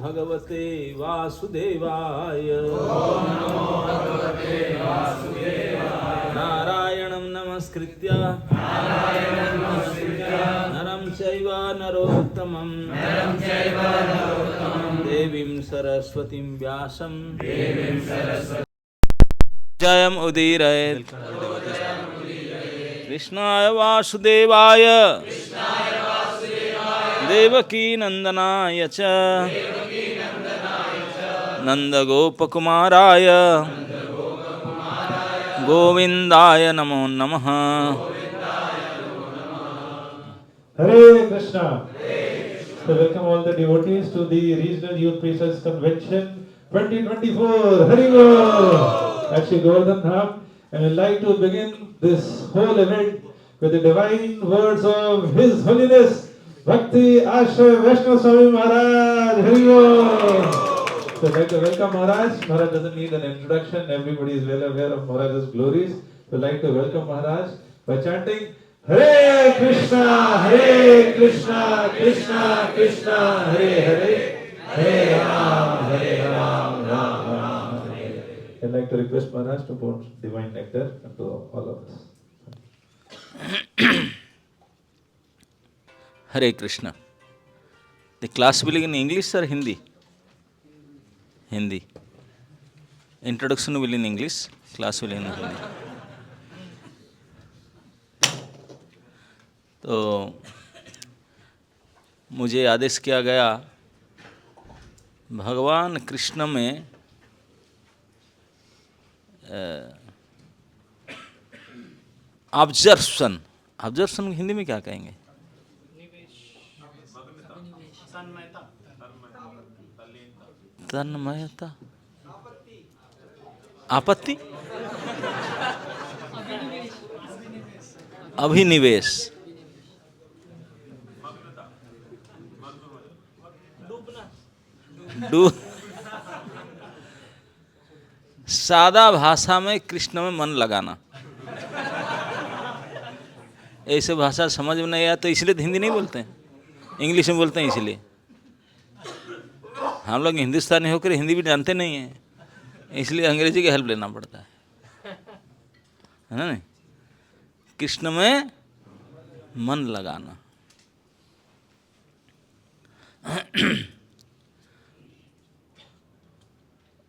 भगवते वासुदेवाय। नारायणं नमस्कृत्य नरं चैव नरोत्तमं देवीं सरस्वतीं व्यासं जयम् उदीरयेत्। कृष्णाय वासुदेवाय देवकी नंदनाय च नंदगोपकुमाराय गोविंदाय नमो नमः। Hare Krishna. So welcome all the devotees to the Regional Youth Preachers Convention 2024. Hare Bol. At Shri Govardhan Dham. And I'd like to begin this whole event with the divine words of His Holiness Bhakti Ashray Vaishnava Swami Maharaj. Hare Bol. So I'd like to welcome Maharaj. Maharaj doesn't need an introduction. Everybody is well aware of Maharaj's glories. So I'd like to welcome Maharaj by chanting Hare Krishna, Krishna Krishna, Hare Hare, Hare Ram, Ram Ram, Hare. I'd like to request Maharaj to pour divine nectar into all of us. Hare Krishna. The class will be in English or Hindi? Hindi. Introduction will be in English, class will be in Hindi. तो मुझे आदेश किया गया भगवान कृष्ण में observation Hindi में क्या कहेंगे? तन्मयता, आपत्ति, अभिनिवेश, सादा भाषा में कृष्ण में मन लगाना। ऐसे भाषा समझ में नहीं आया तो इसलिए हिंदी नहीं बोलते हैं, इंग्लिश में बोलते हैं। इसलिए हम लोग हिंदुस्तानी होकर हिंदी भी जानते नहीं हैं, इसलिए अंग्रेजी की हेल्प लेना पड़ता है ना। नहीं, कृष्ण में मन लगाना।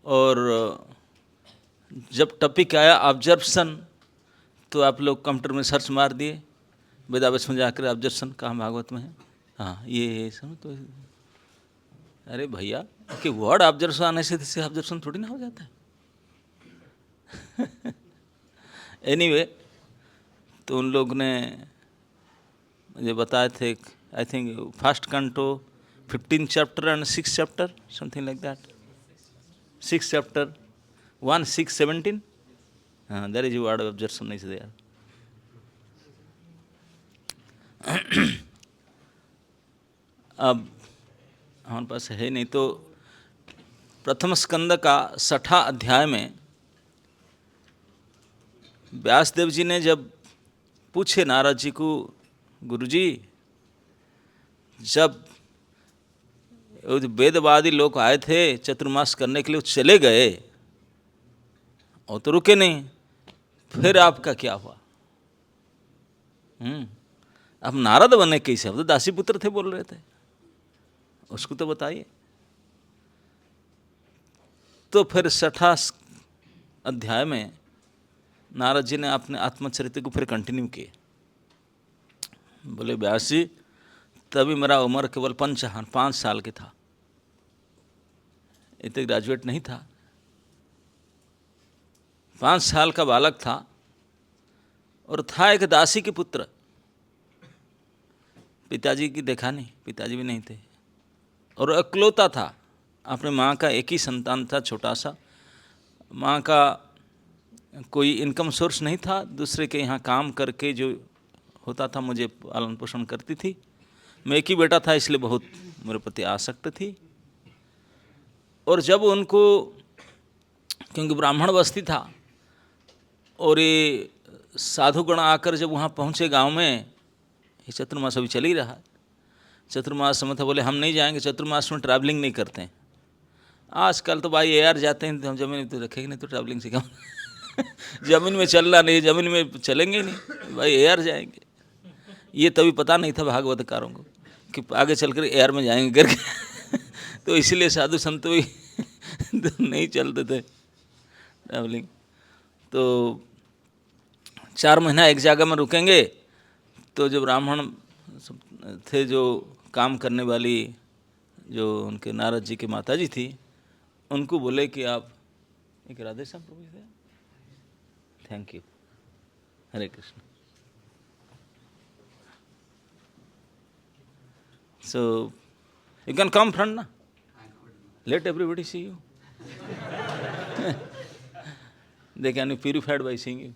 और जब टॉपिक आया ऑब्जर्वेशन तो आप लोग कंप्यूटर में सर्च मार दिए, वेदावेश में जाकर ऑब्जर्वेशन कहाँ भागवत में है, हाँ ये सब। तो अरे भैया कि वर्ड ऑब्जर्वेशन आने से ऑब्जर्वेशन थोड़ी ना हो जाता है। एनीवे, तो उन लोग ने मुझे बताए थे, I think first canto 15 chapter and 6 chapter, something like that. 6 chapter, 1, 6, 17. There is a word of objection is there. अब हमारे पास है नहीं, तो प्रथम स्कंद का 6ठा अध्याय में व्यासदेव जी ने जब पूछे नारद जी को, गुरुजी जब वेदवादी लोग आए थे चतुर्मास करने के लिए, चले गए और तो रुके नहीं, फिर आपका क्या हुआ? अब नारद बने कैसे? अब तो दासी पुत्र थे बोल रहे थे, उसको तो बताइए। तो फिर 6ठा अध्याय में नारद जी ने अपने आत्मचरित्र को फिर कंटिन्यू किए। बोले व्यास जी, तभी मेरा उम्र केवल 5 साल के था, इतने ग्रेजुएट नहीं था, 5 साल का बालक था, और था एक दासी के पुत्र। पिताजी की देखा नहीं, पिताजी भी नहीं थे, और अकेलौता था। अपने माँ का एक ही संतान था, छोटा सा। माँ का कोई इनकम सोर्स नहीं था, दूसरे के यहाँ काम करके जो होता था मुझे पालन पोषण करती थी। मैं एक ही बेटा था, इसलिए बहुत मेरे प्रति आसक्त थी। और जब उनको, क्योंकि ब्राह्मण बस्ती था, और ये साधुगण आकर जब वहाँ पहुँचे गांव में, ये चतुर्मास अभी चल ही रहा है, चतुर्मास में था, बोले हम नहीं जाएंगे, चतुर्मास में ट्रैवलिंग नहीं करते हैं। आजकल तो भाई एयर जाते हैं तो हम जमीन में तो रखेंगे नहीं, तो ट्रैवलिंग से कम जमीन में चलना नहीं, जमीन में चलेंगे ही नहीं भाई, एयर जाएंगे। ये तभी पता नहीं था भागवतकारों को कि आगे चलकर एयर में जाएंगे करके तो इसलिए साधु संत भी तो नहीं चलते थे ट्रैवलिंग। तो 4 महीना एक जगह में रुकेंगे। तो जो ब्राह्मण थे, जो काम करने वाली, जो उनके नारद जी की माता जी थी, उनको बोले कि आप एक राधे श्याम प्रभु जी थे, thank you, Hare Krishna. So you can come front na, let everybody see you. They can be purified by seeing you.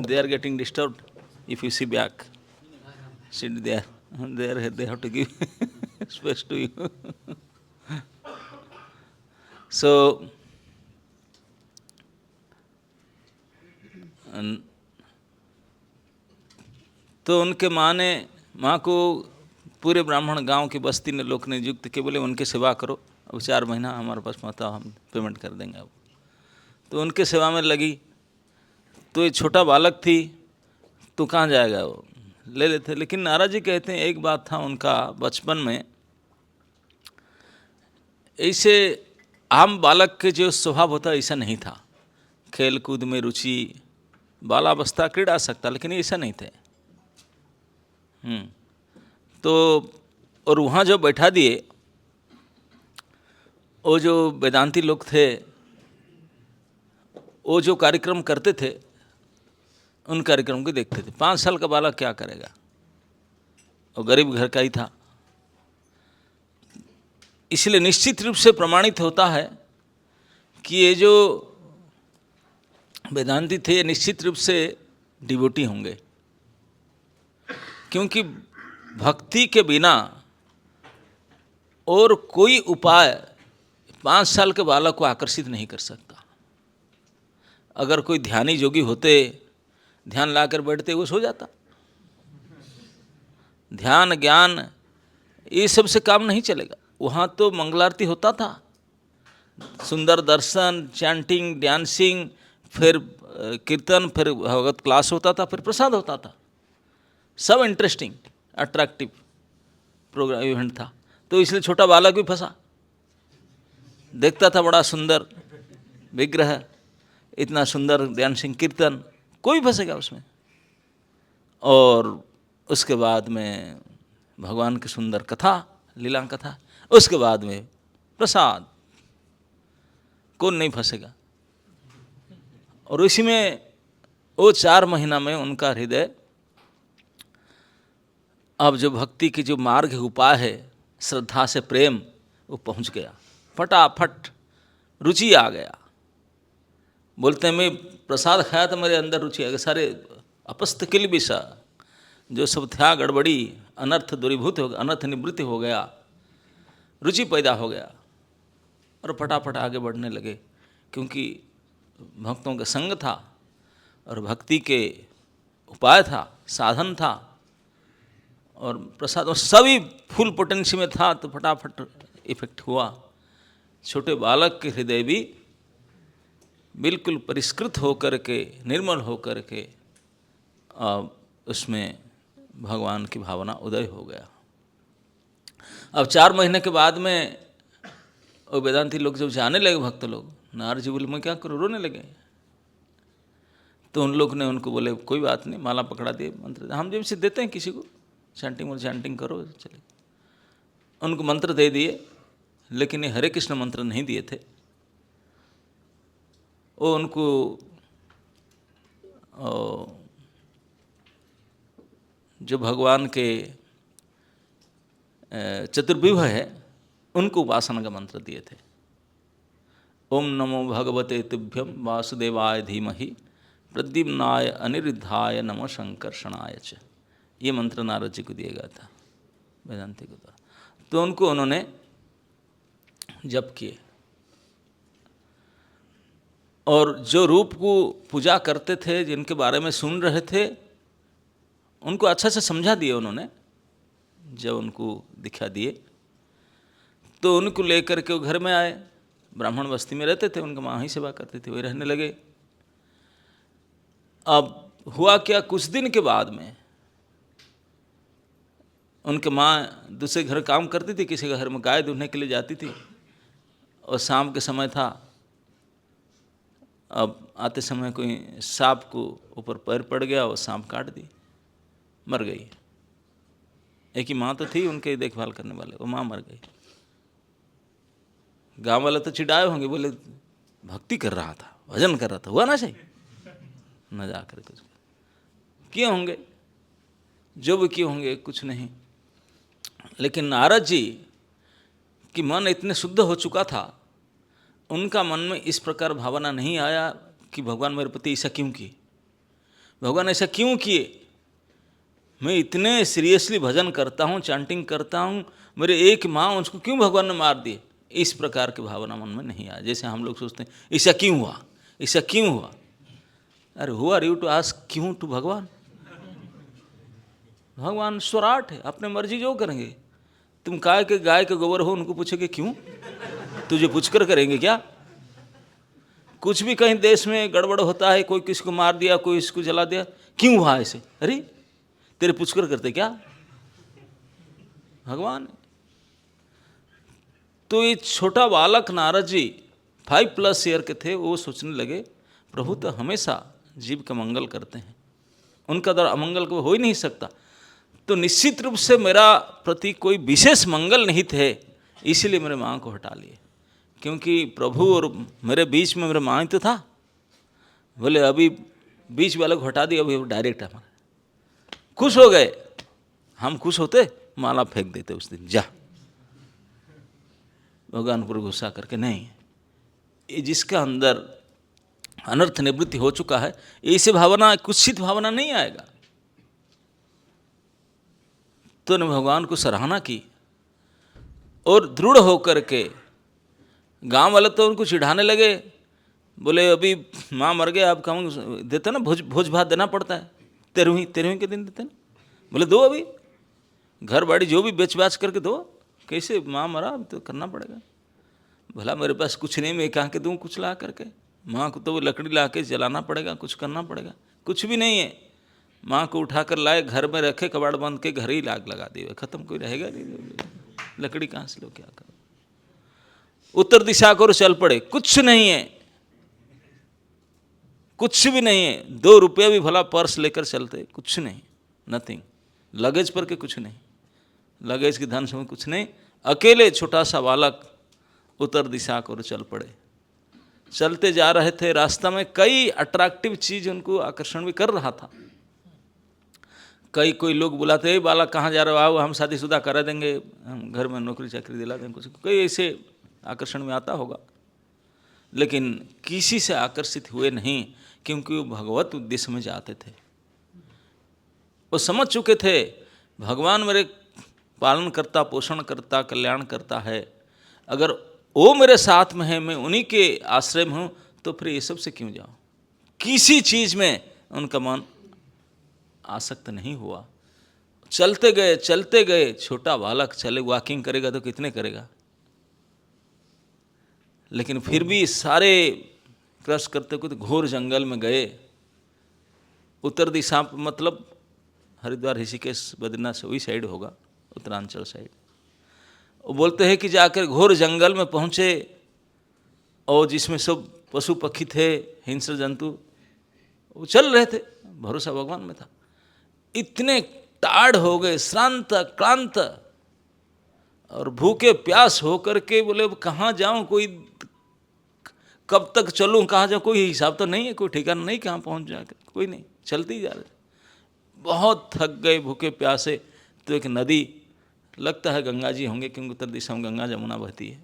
They are getting disturbed if you see back. Sit there. There they have to give space to you. So तो उनके माँ को पूरे ब्राह्मण गांव की बस्ती ने लोग ने नियुक्त किए, बोले उनके सेवा करो, अब 4 महीना हमारे पास मत आओ, हम पेमेंट कर देंगे अब। तो उनके सेवा में लगी। तो ये छोटा बालक थी, तो कहाँ जाएगा, वो ले लेते। लेकिन नारद जी कहते हैं एक बात था उनका बचपन में, ऐसे आम बालक के जो स्वभाव होता ऐसा नहीं था। खेल कूद में रुचि, बालावस्था क्रीड़ा सकता, लेकिन ऐसा नहीं थे। तो और वहाँ जो बैठा दिए, वो जो वेदांती लोग थे, वो जो कार्यक्रम करते थे, उन कार्यक्रम को देखते थे। 5 साल का बालक क्या करेगा, वो गरीब घर का ही था। इसलिए निश्चित रूप से प्रमाणित होता है कि ये जो वेदांती थे निश्चित रूप से डिवोटी होंगे, क्योंकि भक्ति के बिना और कोई उपाय 5 साल के बालक को आकर्षित नहीं कर सकता। अगर कोई ध्यानी जोगी होते, ध्यान लाकर बैठते, वो सो जाता। ध्यान ज्ञान ये सब से काम नहीं चलेगा। वहाँ तो मंगलारती होता था, सुंदर दर्शन, चैंटिंग, डांसिंग, फिर कीर्तन, फिर भगवत क्लास होता था, फिर प्रसाद होता था। सब इंटरेस्टिंग, अट्रैक्टिव प्रोग्राम इवेंट था। तो इसलिए छोटा बालक भी फंसा, देखता था बड़ा सुंदर विग्रह, इतना सुंदर डांसिंग, कीर्तन, कोई फंसेगा उसमें। और उसके बाद में भगवान की सुंदर कथा, लीला कथा, उसके बाद में प्रसाद, कौन नहीं फंसेगा। और इसी में वो 4 महीना में उनका हृदय अब जो भक्ति की जो मार्ग उपाय है, श्रद्धा से प्रेम, वो पहुंच गया। फटाफट रुचि आ गया। बोलते हैं मैं प्रसाद खाया तो मेरे अंदर रुचि आ गई। सारे अपस्त किल विषा जो सब था गड़बड़ी, अनर्थ दूरीभूत हो गया, अनर्थ निवृत्ति हो गया, रुचि पैदा हो गया और फटाफट आगे बढ़ने लगे। क्योंकि भक्तों का संग था और भक्ति के उपाय था, साधन था और प्रसाद, और सभी फुल पोटेंसी में था, तो फटाफट इफेक्ट हुआ। छोटे बालक के हृदय भी बिल्कुल परिष्कृत होकर के, निर्मल होकर के उसमें भगवान की भावना उदय हो गया। अब 4 महीने के बाद में वो वेदांती लोग जब जाने लगे, भक्त लोग, नारद जी बोले मैं क्या करूँ, रोने लगे। तो उन लोग ने उनको बोले कोई बात नहीं, माला पकड़ा दिए, मंत्र हम जब से देते हैं किसी को, चैंटिंग करो चले। उनको मंत्र दे दिए, लेकिन ये हरे कृष्ण मंत्र नहीं दिए थे। वो उनको जो भगवान के चतुर्विभव है, उनको उपासना का मंत्र दिए थे। ओम नमो भगवते तुभ्यम वासुदेवाय धीमहि प्रद्युम्नाय अनिरुद्धाय नमो शंकर्षणाय च। ये मंत्र नारद जी को दिया गया था, वेदांती को था। तो उनको उन्होंने जप किए और जो रूप को पूजा करते थे, जिनके बारे में सुन रहे थे, उनको अच्छा से समझा दिए उन्होंने। जब उनको दिखा दिए तो उनको लेकर के वो घर में आए। ब्राह्मण बस्ती में रहते थे, उनका माँ ही सेवा करती थी, वही रहने लगे। अब हुआ क्या, कुछ दिन के बाद में उनके माँ दूसरे घर काम करती थी, किसी के घर में गाय दूहने के लिए जाती थी, और शाम के समय था। अब आते समय कोई सांप को ऊपर पैर पड़ गया और सांप काट दी, मर गई। एक ही माँ तो थी उनके देखभाल करने वाले, वो माँ मर गई। गांव वाले तो चिढ़ाए होंगे, बोले भक्ति कर रहा था, भजन कर रहा था, हुआ ना सही, न जाकर कुछ किए होंगे, जो भी किए होंगे, कुछ नहीं। लेकिन नारद जी की मन इतने शुद्ध हो चुका था, उनका मन में इस प्रकार भावना नहीं आया कि भगवान मेरे प्रति ऐसा क्यों किए, भगवान ऐसा क्यों किए। मैं इतने सीरियसली भजन करता हूँ, चैंटिंग करता हूँ, मेरे एक माँ, उसको क्यों भगवान ने मार दिए। इस प्रकार की भावना मन में नहीं आया। जैसे हम लोग सोचते हैं ऐसा क्यों हुआ, ऐसा क्यों हुआ। अरे who are you to ask क्यों टू भगवान। भगवान स्वराट है, अपने मर्जी जो करेंगे। तुम गाय के गोबर हो, उनको पूछोगे क्यों, तुझे पूछकर करेंगे क्या। कुछ भी कहीं देश में गड़बड़ होता है, कोई किसी को मार दिया, कोई इसको जला दिया, क्यों हुआ ऐसे, अरे तेरे पूछकर करते क्या, भगवान। तो ये छोटा बालक नारद जी 5+ ईयर के थे, वो सोचने लगे प्रभु तो हमेशा जीव का मंगल करते हैं, उनका द्वारा अमंगल को हो ही नहीं सकता। तो निश्चित रूप से मेरा प्रति कोई विशेष मंगल नहीं थे, इसीलिए मेरे माँ को हटा लिए। क्योंकि प्रभु और मेरे बीच में मेरे माँ ही तो था। बोले अभी बीच वाले को हटा दिया, अभी डायरेक्ट हमारा। खुश हो गए, हम खुश होते माला फेंक देते उस दिन, जा। भगवान पर गुस्सा करके नहीं, ये जिसका अंदर अनर्थ निवृत्ति हो चुका है, ऐसे भावना, कुत्सित भावना नहीं आएगा। तो ने भगवान को सराहना की और दृढ़ होकर के, गांव वाले तो उनको चिढ़ाने लगे, बोले अभी माँ मर गया, अब कम देते ना, भोज भात देना पड़ता है, 13वीं के दिन देते ना। बोले दो, अभी घर बाड़ी जो भी बेच बाच करके दो, कैसे माँ मरा, अब तो करना पड़ेगा। भला मेरे पास कुछ नहीं, मैं कहाँ के दूँ कुछ ला करके, माँ को तो वो लकड़ी ला के जलाना पड़ेगा, कुछ करना पड़ेगा, कुछ भी नहीं है। माँ को उठाकर लाए, घर में रखे, कबाड़ बंद के घर ही आग लगा दिए, खत्म, कोई रहेगा नहीं, लकड़ी कहाँ से लो, क्या करो। उत्तर दिशा को चल पड़े, कुछ नहीं है, कुछ भी नहीं है। 2 रुपये भी भला पर्स लेकर चलते, कुछ नहीं, नथिंग। लगेज पर के कुछ नहीं, लगेज की धन समय कुछ नहीं। अकेले छोटा सा बालक उत्तर दिशा को चल पड़े। चलते जा रहे थे, रास्ता में कई अट्रैक्टिव चीज उनको आकर्षण भी कर रहा था। कोई लोग बुलाते, बालक कहाँ जा रहे हो, आओ हम शादीशुदा करा देंगे, हम घर में नौकरी चाकरी दिला देंगे, कुछ कोई ऐसे आकर्षण में आता होगा। लेकिन किसी से आकर्षित हुए नहीं, क्योंकि वो भगवत उद्देश्य में जाते थे। वो समझ चुके थे भगवान मेरे पालन करता, पोषण करता, कल्याण करता है, अगर वो मेरे साथ में है, मैं उन्हीं के आश्रय में हूँ, तो फिर ये सब से क्यों जाऊँ। किसी चीज़ में उनका मन आसक्त नहीं हुआ। चलते गए, छोटा बालक चले, वॉकिंग करेगा तो कितने करेगा। लेकिन फिर भी सारे क्रॉस करते कुछ घोर जंगल में गए। उत्तर दिशा मतलब हरिद्वार, ऋषिकेश, बद्रीनाथ से वही साइड होगा, उत्तरांचल साइड। वो बोलते हैं कि जाकर घोर जंगल में पहुँचे, और जिसमें सब पशु पक्षी थे, हिंस्र जंतु, वो चल रहे थे, भरोसा भगवान में था। इतने टाढ़ हो गए, श्रांत क्लांत और भूखे प्यास होकर के, बोले कहाँ जाऊँ, कोई कब तक चलूँ, कहाँ जाऊँ, कोई हिसाब तो नहीं है, कोई ठिकाना नहीं, कहाँ पहुँच जाकर, कोई नहीं, चलते ही जा रहे। बहुत थक गए, भूखे प्यासे। तो एक नदी, लगता है गंगा जी होंगे, क्योंकि उत्तर दिशा में गंगा जमुना बहती है।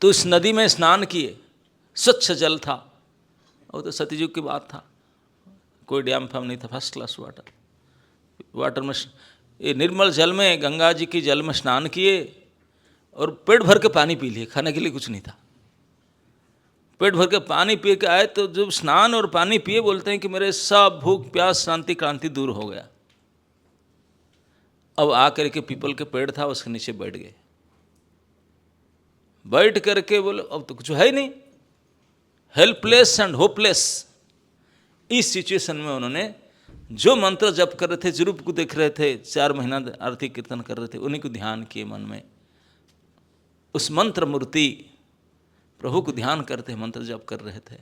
तो इस नदी में स्नान किए, स्वच्छ जल था, और तो सतयुग की बात था, कोई डैम फैम नहीं था, फर्स्ट क्लास वाटर में, ये निर्मल जल में, गंगा जी की जल में स्नान किए, और पेट भर के पानी पी लिए, खाने के लिए कुछ नहीं था। पेट भर के पानी पी के आए तो जब स्नान और पानी पिए बोलते हैं कि मेरे सब भूख प्यास शांति क्रांति दूर हो गया। अब आकर के पीपल के पेड़ था, उसके नीचे बैठ गए। बैठ करके बोले अब तो कुछ है ही नहीं, हेल्पलेस एंड होपलेस। इस सिचुएशन में उन्होंने जो मंत्र जप कर रहे थे, जरूप को देख रहे थे, 4 महीना आरती कीर्तन कर रहे थे, उन्हीं को ध्यान किए मन में। उस मंत्र मूर्ति प्रभु को ध्यान करते मंत्र जप कर रहे थे।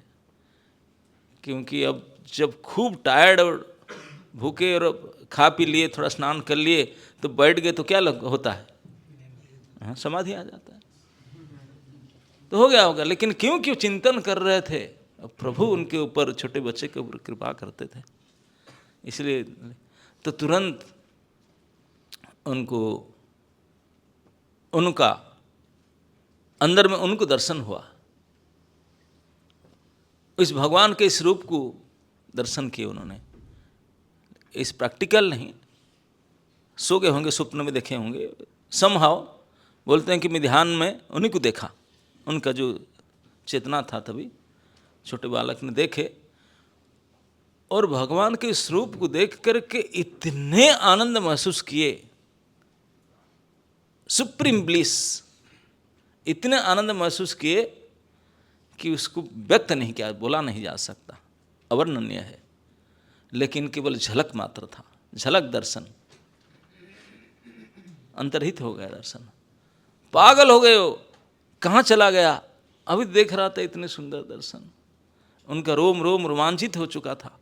क्योंकि अब जब खूब टायर्ड और भूखे और खा पी लिए, थोड़ा स्नान कर लिए, तो बैठ गए तो क्या होता है, हाँ, समाधि आ जाता है, तो हो गया होगा। लेकिन क्यों चिंतन कर रहे थे, प्रभु उनके ऊपर, छोटे बच्चे के ऊपर कृपा करते थे, इसलिए तो तुरंत उनका अंदर में उनको दर्शन हुआ। इस भगवान के इस रूप को दर्शन किए उन्होंने। इस प्रैक्टिकल नहीं, सो गए होंगे, स्वप्न में देखे होंगे, समहाउ बोलते हैं कि मैं ध्यान में उन्हीं को देखा। उनका जो चेतना था तभी छोटे बालक ने देखे, और भगवान के इस रूप को देख करके इतने आनंद महसूस किए, सुप्रीम ब्लिस, इतने आनंद महसूस किए कि उसको व्यक्त नहीं किया, बोला नहीं जा सकता, अवर्णनीय है। लेकिन केवल झलक मात्र था, झलक दर्शन, अंतर्हित हो गया दर्शन। पागल हो गए हो, कहाँ चला गया, अभी देख रहा था इतने सुंदर दर्शन। उनका रोम रोम रोमांचित हो चुका था।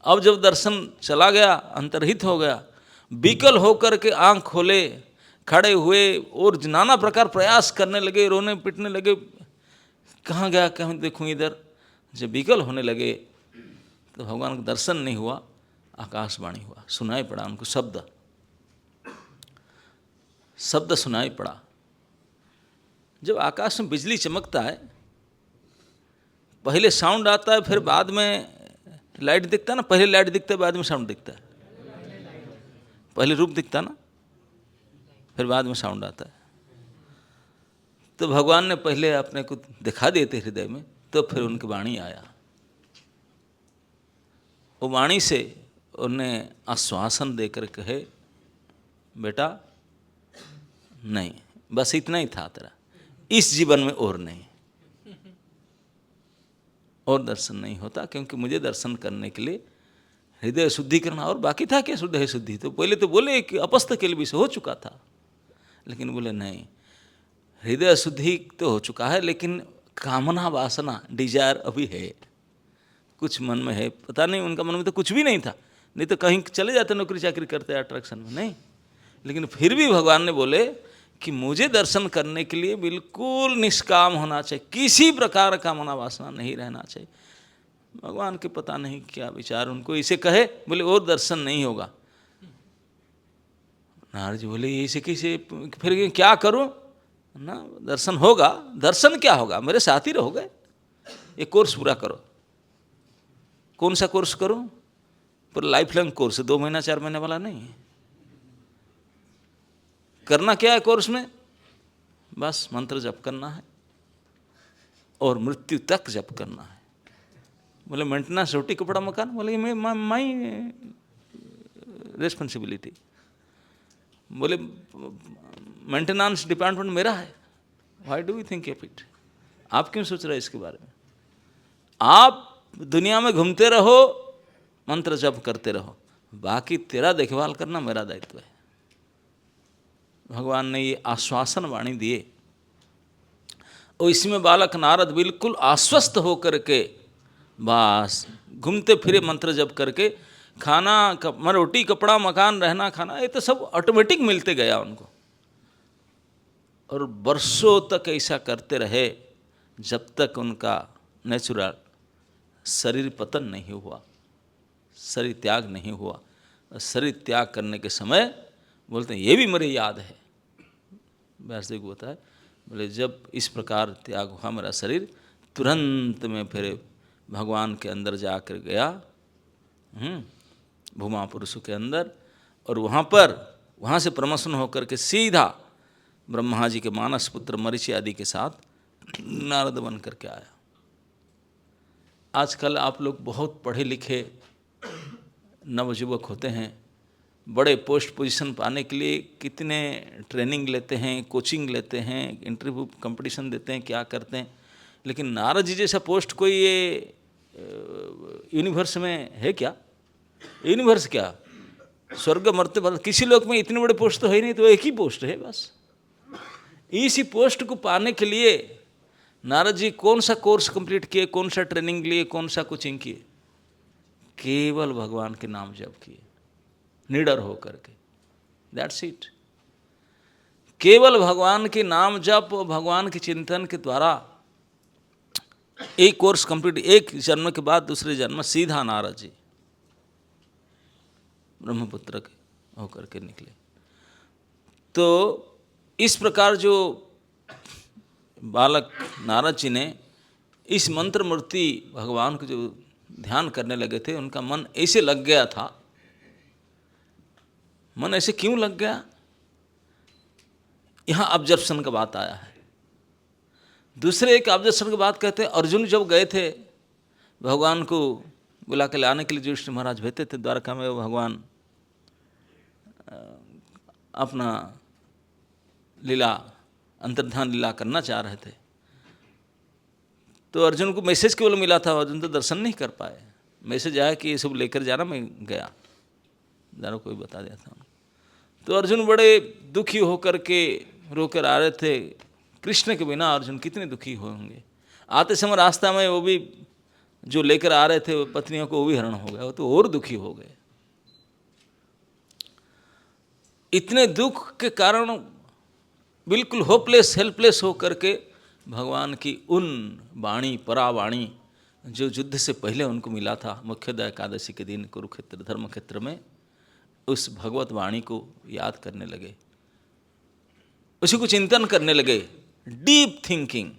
अब जब दर्शन चला गया, अंतर्हित हो गया, विकल होकर के आंख खोले, खड़े हुए और नाना प्रकार प्रयास करने लगे, रोने पिटने लगे, कहाँ गया, कहीं देखूं इधर। जब विकल होने लगे तो भगवान का दर्शन नहीं हुआ, आकाशवाणी हुआ, सुनाई पड़ा उनको शब्द सुनाई पड़ा। जब आकाश में बिजली चमकता है, पहले साउंड आता है, फिर बाद में लाइट दिखता है ना। पहले लाइट दिखता है, बाद में साउंड दिखता है। पहले रूप दिखता ना, फिर बाद में साउंड आता है। तो भगवान ने पहले अपने को दिखा दिए थे हृदय में, तो फिर उनकी वाणी आया। वो वाणी से उन्हें आश्वासन देकर कहे, बेटा नहीं, बस इतना ही था तेरा, इस जीवन में और नहीं, और दर्शन नहीं होता। क्योंकि मुझे दर्शन करने के लिए हृदय शुद्धि करना, और बाकी था क्या हृदय शुद्धि। तो पहले तो बोले कि अपस्थ के लिए भी हो चुका था, लेकिन बोले नहीं, हृदय शुद्धि तो हो चुका है, लेकिन कामना वासना डिजायर अभी है, कुछ मन में है। पता नहीं, उनका मन में तो कुछ भी नहीं था, नहीं तो कहीं चले जाते नौकरी चाकरी करते अट्रैक्शन में, नहीं। लेकिन फिर भी भगवान ने बोले कि मुझे दर्शन करने के लिए बिल्कुल निष्काम होना चाहिए, किसी प्रकार का कामना वासना नहीं रहना चाहिए। भगवान के पता नहीं क्या विचार, उनको इसे कहे, बोले और दर्शन नहीं होगा। नारद जी बोले इसे किसे, फिर क्या करूं ना, दर्शन होगा। दर्शन क्या होगा, मेरे साथ ही रहोगे, एक कोर्स पूरा करो। कौन सा कोर्स करूं, पर लाइफ लॉन्ग कोर्स, 2 महीना 4 महीने वाला नहीं है। करना क्या है कोर्स में, बस मंत्र जप करना है और मृत्यु तक जप करना है। बोले मेंटेनेंस, रोटी कपड़ा मकान, बोले माई रिस्पॉन्सिबिलिटी। बोले मेंटेनेंस डिपार्टमेंट मेरा है, why do you think of it, आप क्यों सोच रहे हैं इसके बारे में। आप दुनिया में घूमते रहो, मंत्र जप करते रहो, बाकी तेरा देखभाल करना मेरा दायित्व है। भगवान ने ये आश्वासन वाणी दिए, और इसमें बालक नारद बिल्कुल आश्वस्त होकर के बस घूमते फिरे मंत्र जप करके, खाना रोटी कपड़ा मकान रहना खाना, ये तो सब ऑटोमेटिक मिलते गया उनको। और वर्षों तक ऐसा करते रहे, जब तक उनका नेचुरल शरीर पतन नहीं हुआ, शरीर त्याग नहीं हुआ। शरीर त्याग करने के समय बोलते हैं ये भी मेरे याद है। व्यासदेव को बताया, बोले जब इस प्रकार त्याग हुआ मेरा शरीर, तुरंत में फिर भगवान के अंदर जाकर गया, भूमा पुरुषों के अंदर, और वहाँ से प्रमोशन होकर के सीधा ब्रह्मा जी के मानस पुत्र मरीचि आदि के साथ नारद बन करके आया। आजकल आप लोग बहुत पढ़े लिखे नवयुवक होते हैं, बड़े पोस्ट पोजीशन पाने के लिए कितने ट्रेनिंग लेते हैं, कोचिंग लेते हैं, इंटरव्यू कंपटीशन देते हैं, क्या करते हैं, लेकिन नारद जी जैसा पोस्ट कोई ये यूनिवर्स में है क्या? यूनिवर्स क्या, स्वर्ग मरते बाद किसी लोक में इतने बड़े पोस्ट तो है नहीं, तो एक ही पोस्ट है बस। इसी पोस्ट को पाने के लिए नारद जी कौन सा कोर्स कंप्लीट किए, कौन सा ट्रेनिंग लिए, कौन सा कोचिंग किए? केवल भगवान के नाम जप किए, निडर होकर के, दैट्स इट। केवल भगवान के नाम जप, भगवान के चिंतन के द्वारा एक कोर्स कंप्लीट, एक जन्म के बाद दूसरे जन्म सीधा नारद जी ब्रह्मपुत्र के होकर के निकले। तो इस प्रकार जो बालक नारद जी ने इस मंत्र मूर्ति भगवान को जो ध्यान करने लगे थे, उनका मन ऐसे लग गया था। मन ऐसे क्यों लग गया? यहाँ ऑब्जर्वेशन का बात आया है। दूसरे एक ऑब्जर्वेशन की बात कहते हैं, अर्जुन जब गए थे भगवान को बुला के लाने के लिए, युधिष्ठिर महाराज भेजते थे द्वारका में, वो भगवान अपना लीला, अंतर्धान लीला करना चाह रहे थे। तो अर्जुन को मैसेज केवल मिला था, अर्जुन तो दर्शन नहीं कर पाए। मैसेज आया कि ये सब लेकर जाना, मैं गया, ज़रा कोई बता दिया था। तो अर्जुन बड़े दुखी होकर के रोकर आ रहे थे। कृष्ण के बिना अर्जुन कितने दुखी होंगे। आते समय रास्ता में वो भी जो लेकर आ रहे थे पत्नियों को, वो भी हरण हो गया, वो तो और दुखी हो गए। इतने दुख के कारण बिल्कुल होपलेस, हेल्पलेस होकर के भगवान की उन वाणी, परावाणी जो युद्ध से पहले उनको मिला था, मुख्योदय एकादशी के दिन कुरुक्षेत्र धर्मक्षेत्र में, उस भगवत वाणी को याद करने लगे, उसी को चिंतन करने लगे, डीप थिंकिंग।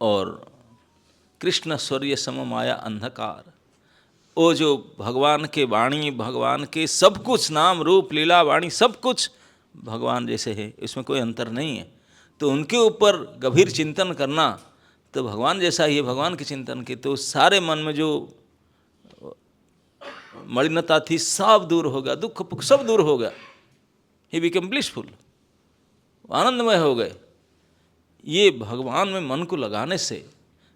और कृष्ण स्वर्य सम माया अंधकार, वो जो भगवान के वाणी, भगवान के सब कुछ, नाम रूप लीला वाणी सब कुछ भगवान जैसे है, इसमें कोई अंतर नहीं है। तो उनके ऊपर गंभीर चिंतन करना तो भगवान जैसा ही है। भगवान के चिंतन के तो सारे मन में जो मलिनता थी सब दूर हो गया, दुख पुख सब दूर हो गया। ही बिकम ब्लिसफुल, आनंदमय हो गए। ये भगवान में मन को लगाने से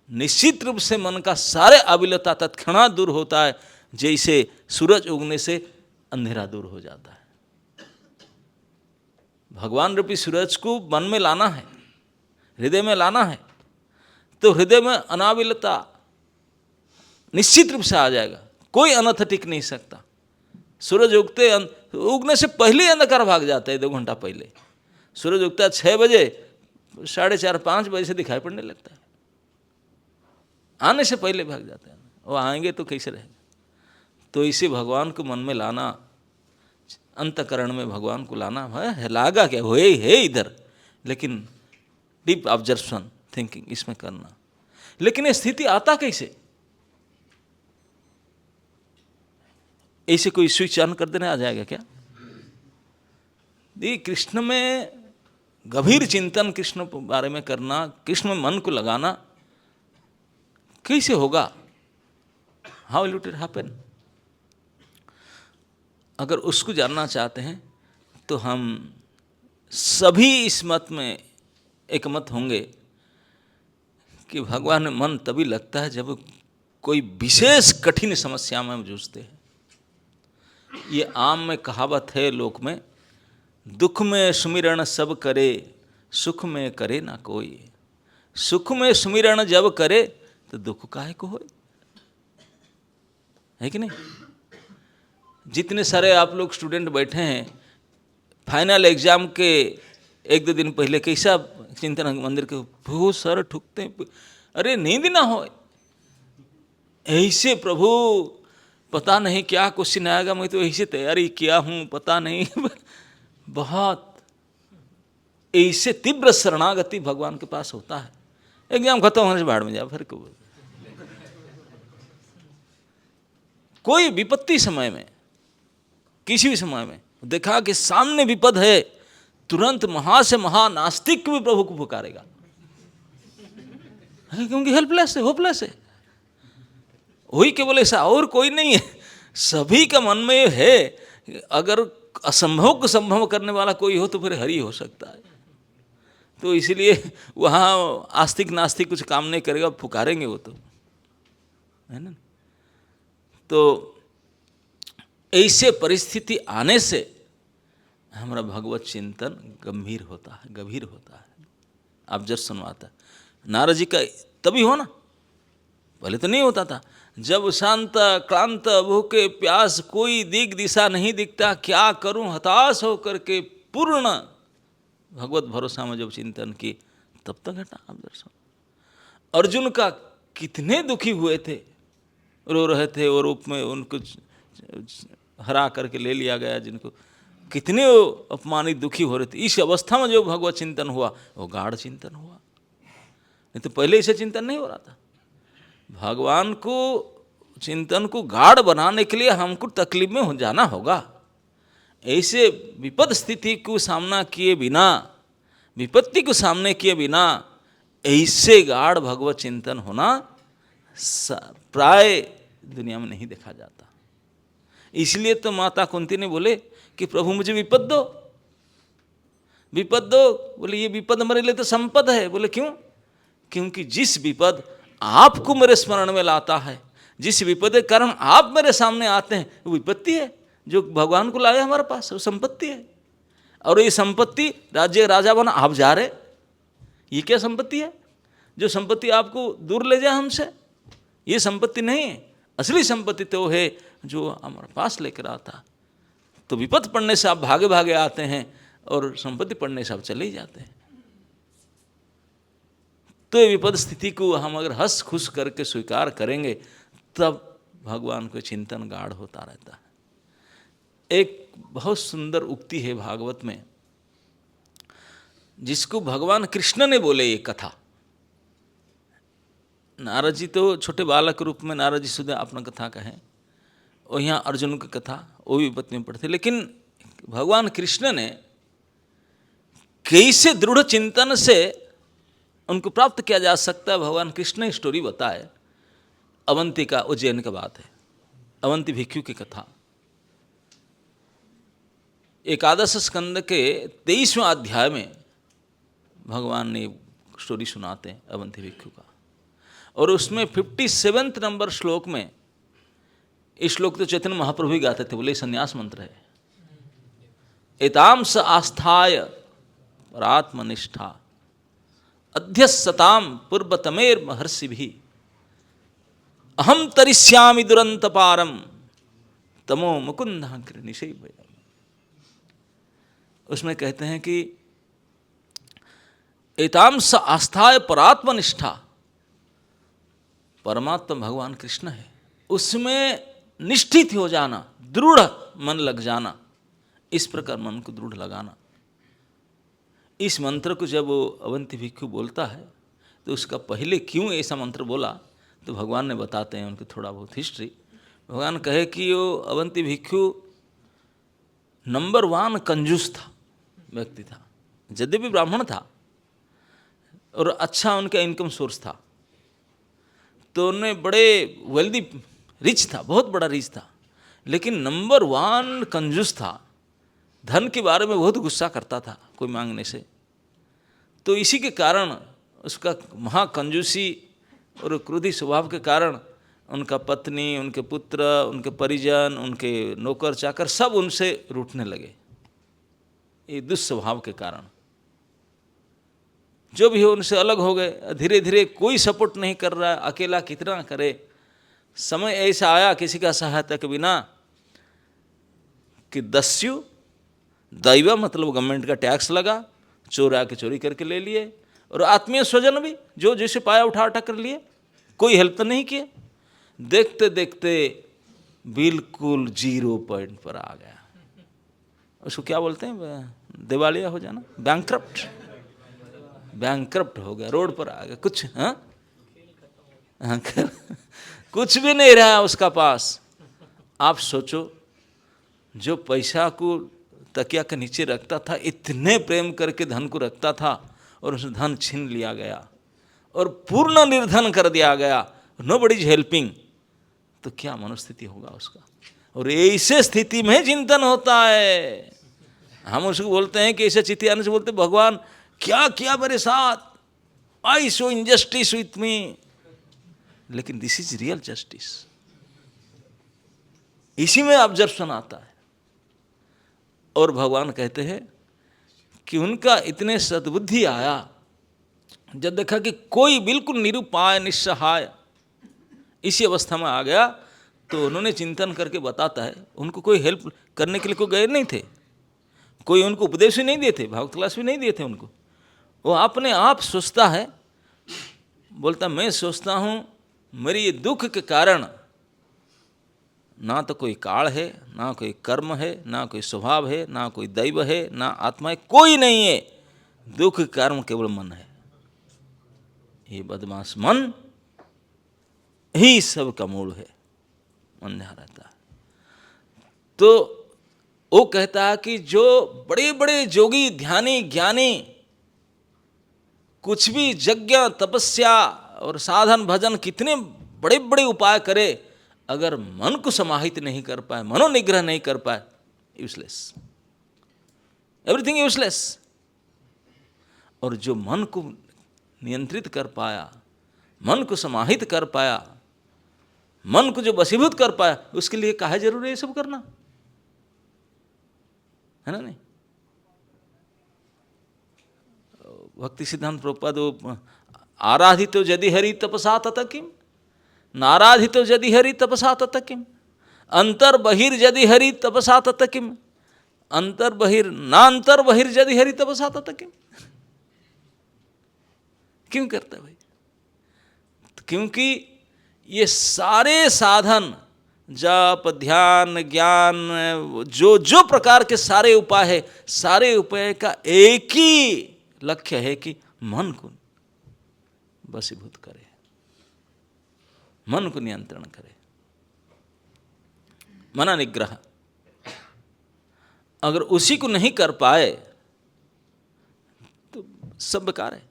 निश्चित रूप से मन का सारे अविलता तत्क्षणात दूर होता है, जैसे सूरज उगने से अंधेरा दूर हो जाता है। भगवान रूपी सूरज को मन में लाना है, हृदय में लाना है, तो हृदय में अनाविलता निश्चित रूप से आ जाएगा। कोई अनर्थ टिक नहीं सकता। सूरज उगने से पहले अंधकार भाग जाता है। 2 घंटा पहले सूरज उगता है 6 बजे, 4:30 5 बजे से दिखाई पड़ने लगता है। आने से पहले भाग जाता है। वो आएंगे तो कैसे रहेगा? तो इसे भगवान को मन में लाना, अंतकरण में भगवान को लाना है। लागा क्या हो है इधर, लेकिन डीप ऑब्जर्वेशन थिंकिंग इसमें करना। लेकिन ये स्थिति आता कैसे? ऐसे कोई स्विच ऑन कर देने आ जाएगा क्या? कृष्ण में गंभीर चिंतन, कृष्ण के बारे में करना, कृष्ण में मन को लगाना कैसे होगा? How will it happen? अगर उसको जानना चाहते हैं तो हम सभी इस मत में एक मत होंगे कि भगवान में मन तभी लगता है जब कोई विशेष कठिन समस्या में हम जूझते हैं। ये आम में कहावत है लोक में, दुख में सुमिरन सब करे, सुख में करे ना कोई। सुख में सुमिरन जब करे तो दुख काहे को होए, है कि नहीं? जितने सारे आप लोग स्टूडेंट बैठे हैं, फाइनल एग्जाम के 1-2 दिन पहले कैसा चिंतन मंदिर के बहुत सारे ठुकते हैं, अरे नींद ना हो, ऐसे प्रभु पता नहीं क्या क्वेश्चन आएगा, मैं तो ऐसे तैयारी किया हूँ, पता नहीं बहुत ऐसे तीव्र शरणागति भगवान के पास होता है। एग्जाम खत्म होने से बाहर में जा, फिर क्यों? कोई विपत्ति समय में, किसी भी समय में देखा कि सामने विपद है, तुरंत महा से महा नास्तिक भी प्रभु को पुकारेगा। क्योंकि हेल्पलेस है, होपलेस है, वही केवल ऐसा, और कोई नहीं है। सभी का मन में है, अगर असंभव को संभव करने वाला कोई हो तो फिर हरि हो सकता है। तो इसलिए वहाँ आस्तिक नास्तिक कुछ काम नहीं करेगा, पुकारेंगे वो तो, है ना। तो ऐसे परिस्थिति आने से हमारा भगवत चिंतन गंभीर होता है, गंभीर होता है। आप जब सुनवाता है नारद जी का तभी हो ना, पहले तो नहीं होता था। जब शांत क्लांत भूखे प्यास, कोई दिग दिशा नहीं दिखता, क्या करूं हताश होकर के पूर्ण भगवत भरोसा में जब चिंतन की, तब तक घटा आप दर्शन। अर्जुन का कितने दुखी हुए थे, रो रहे थे, और रूप में उनको हरा करके ले लिया गया, जिनको कितने वो अपमानित दुखी हो रहे थे। इस अवस्था में जो भगवत चिंतन हुआ वो गाढ़ चिंतन हुआ, नहीं तो पहले इसे चिंतन नहीं हो रहा था। भगवान को चिंतन को गाढ़ बनाने के लिए हमको तकलीफ में हो जाना होगा। ऐसे विपद स्थिति को सामना किए बिना, विपत्ति को सामने किए बिना ऐसे गाढ़ भगवत चिंतन होना प्राय दुनिया में नहीं देखा जाता। इसलिए तो माता कुंती ने बोले कि प्रभु मुझे विपद दो, विपद दो। बोले ये विपद हमारे लिए तो संपद है। बोले क्यों? क्योंकि जिस विपद आपको मेरे स्मरण में लाता है, जिस विपद के कारण आप मेरे सामने आते हैं, वो विपत्ति है। जो भगवान को लाए हमारे पास वो संपत्ति है। और ये संपत्ति राज्य राजा बना आप जा रहे, ये क्या संपत्ति है? जो संपत्ति आपको दूर ले जाए हमसे, ये संपत्ति नहीं है। असली संपत्ति तो है जो हमारे पास लेकर आता। तो विपद पड़ने से आप भागे भागे आते हैं और संपत्ति पड़ने से आप चले ही जाते हैं। तो ये विपद स्थिति को हम अगर हंस खुश करके स्वीकार करेंगे, तब भगवान को चिंतन गाढ़ होता रहता है। एक बहुत सुंदर उक्ति है भागवत में, जिसको भगवान कृष्ण ने बोले ये कथा। नारद जी तो छोटे बालक रूप में नारद जी सुधा अपना कथा कहें, और यहाँ अर्जुन की कथा वो भी विपत्ति में पढ़ते। लेकिन भगवान कृष्ण ने कैसे दृढ़ चिंतन से उनको प्राप्त किया जा सकता है, भगवान कृष्ण ने स्टोरी बताए। अवंती का उज्जैन का बात है, अवंती भिक्षु की कथा। एकादश स्कंद के 23वें अध्याय में भगवान ने स्टोरी सुनाते हैं अवंती भिक्षु का, और उसमें 57 नंबर श्लोक में, इस श्लोक तो चैतन्य महाप्रभु ही गाते थे, बोले संन्यास मंत्र है। एताम स आस्थाय परात्मनिष्ठा अध्यसताम पूर्वतमेर महर्षि भी अहम तरिष्यामि दुरंत पारम तमो मुकुंदांकृ निशय भयम्। उसमें कहते हैं कि एताम स आस्थाय परात्मनिष्ठा, परमात्मा भगवान कृष्ण है, उसमें निष्ठित हो जाना, दृढ़ मन लग जाना, इस प्रकार मन को दृढ़ लगाना। इस मंत्र को जब वो अवंती भिक्षु बोलता है तो उसका पहले क्यों ऐसा मंत्र बोला, तो भगवान ने बताते हैं उनकी थोड़ा बहुत हिस्ट्री। भगवान कहे कि वो अवंती भिक्षु नंबर 1 कंजूस था, व्यक्ति था, यद्यपि ब्राह्मण था और अच्छा उनका इनकम सोर्स था, तो उन्हें बड़े वेल्दी रिच था, बहुत बड़ा रिच था, लेकिन नंबर 1 कंजूस था। धन के बारे में बहुत गुस्सा करता था कोई मांगने से। तो इसी के कारण, उसका महाकंजूसी और क्रोधी स्वभाव के कारण, उनका पत्नी, उनके पुत्र, उनके परिजन, उनके नौकर चाकर सब उनसे रूठने लगे, ये दुस्वभाव के कारण। जो भी हो उनसे अलग हो गए। धीरे धीरे कोई सपोर्ट नहीं कर रहा है, अकेला कितना करे। समय ऐसा आया किसी का सहायता के बिना कि दस्यु दैव, मतलब गवर्नमेंट का टैक्स लगा, चोर आके चोरी करके ले लिए, और आत्मीय स्वजन भी जो जैसे पाया उठा उठा कर लिए, कोई हेल्प तो नहीं किए। देखते देखते बिल्कुल 0 पॉइंट पर आ गया। उसको क्या बोलते हैं, दिवालिया हो जाना, बैंकक्रप्ट, बैंकक्रप्ट हो गया, रोड पर आ गया। कुछ कुछ भी नहीं रहा उसका पास। आप सोचो, जो पैसा को तकिया के नीचे रखता था, इतने प्रेम करके धन को रखता था, और उसे धन छीन लिया गया। और पूर्ण निर्धन कर दिया गया, नोबडी इज हेल्पिंग, तो क्या मनोस्थिति होगा उसका। और ऐसे स्थिति में चिंतन होता है। हम उसको बोलते हैं कि ऐसे चिट्ठी आने से बोलते भगवान क्या किया मेरे साथ, आई सो इनजस्टिस विथ मी, लेकिन दिस इज रियल जस्टिस। इसी में ऑब्जर्वेशन आता है। और भगवान कहते हैं कि उनका इतने सद्बुद्धि आया जब देखा कि कोई बिल्कुल निरुपाय निस्सहाय इसी अवस्था में आ गया, तो उन्होंने चिंतन करके बताता है, उनको कोई हेल्प करने के लिए कोई गए नहीं थे, कोई उनको उपदेश भी नहीं दिए थे, भागवत क्लास भी नहीं दिए थे उनको। वो अपने आप सोचता है, बोलता मैं सोचता हूँ मेरी ये दुख के कारण ना तो कोई काल है, ना कोई कर्म है, ना कोई स्वभाव है, ना कोई दैव है, ना आत्मा है, कोई नहीं है। दुख कर्म केवल मन है। ये बदमाश मन ही सब का मूल है, मन जहाँ रहता है। तो वो कहता है कि जो बड़े बड़े जोगी ध्यानी ज्ञानी कुछ भी यज्ञ तपस्या और साधन भजन कितने बड़े बड़े उपाय करे, अगर मन को समाहित नहीं कर पाए, मनोनिग्रह नहीं कर पाए, यूजलेस, एवरीथिंग यूजलेस। और जो मन को नियंत्रित कर पाया, मन को समाहित कर पाया, मन को जो वशीभूत कर पाया, उसके लिए काहे जरूरी है ये सब करना, है ना। नहीं, भक्ति सिद्धांत प्रभुपाद आराधितो यदि हरि तपसा तत किम, नाराधितो यदि हरि तपसा तत किम, अंतर बहिर यदि हरि तपसा तत किम, अंतर बहिर ना अंतर बहिर यदि हरि तपसा तत किम। क्यों करता है भाई? क्योंकि ये सारे साधन, जप ध्यान ज्ञान, जो जो प्रकार के सारे उपाय है, सारे उपाय का एक ही लक्ष्य है कि मन को वशीभूत करे, मन को नियंत्रण करे, मना निग्रह। अगर उसी को नहीं कर पाए तो सब बेकार है।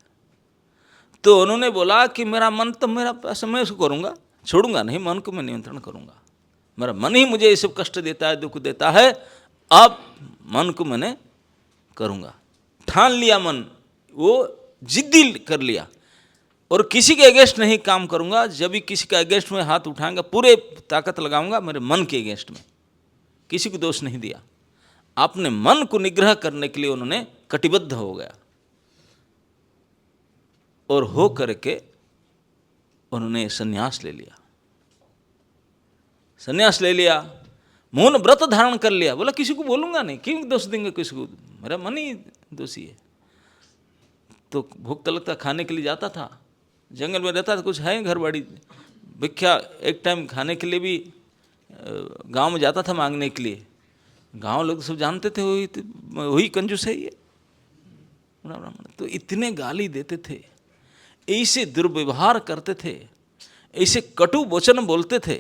तो उन्होंने बोला कि मेरा मन तो मेरा पैसा, मैं उसको करूंगा, छोड़ूंगा नहीं, मन को मैं नियंत्रण करूंगा। मेरा मन ही मुझे ये सब कष्ट देता है, दुख देता है, अब मन को मैंने करूंगा। ठान लिया मन, वो जिद्दी कर लिया, और किसी के अगेंस्ट नहीं काम करूंगा। जब भी किसी का अगेंस्ट में हाथ उठाऊंगा, पूरे ताकत लगाऊंगा मेरे मन के अगेंस्ट में, किसी को दोष नहीं दिया। अपने मन को निग्रह करने के लिए उन्होंने कटिबद्ध हो गया, और हो करके उन्होंने संन्यास ले लिया। संन्यास ले लिया, मौन व्रत धारण कर लिया। बोला किसी को बोलूंगा नहीं, क्यों दोष देंगे किसी को, मेरा मन ही दोषी है। तो भूख लगता खाने के लिए जाता था, जंगल में रहता था, कुछ है घर बाड़ी, भिक्षा एक टाइम खाने के लिए भी गांव में जाता था मांगने के लिए। गांव लोग सब जानते थे वही कंजूस है ये। तो इतने गाली देते थे, ऐसे दुर्व्यवहार करते थे, ऐसे कटु वचन बोलते थे।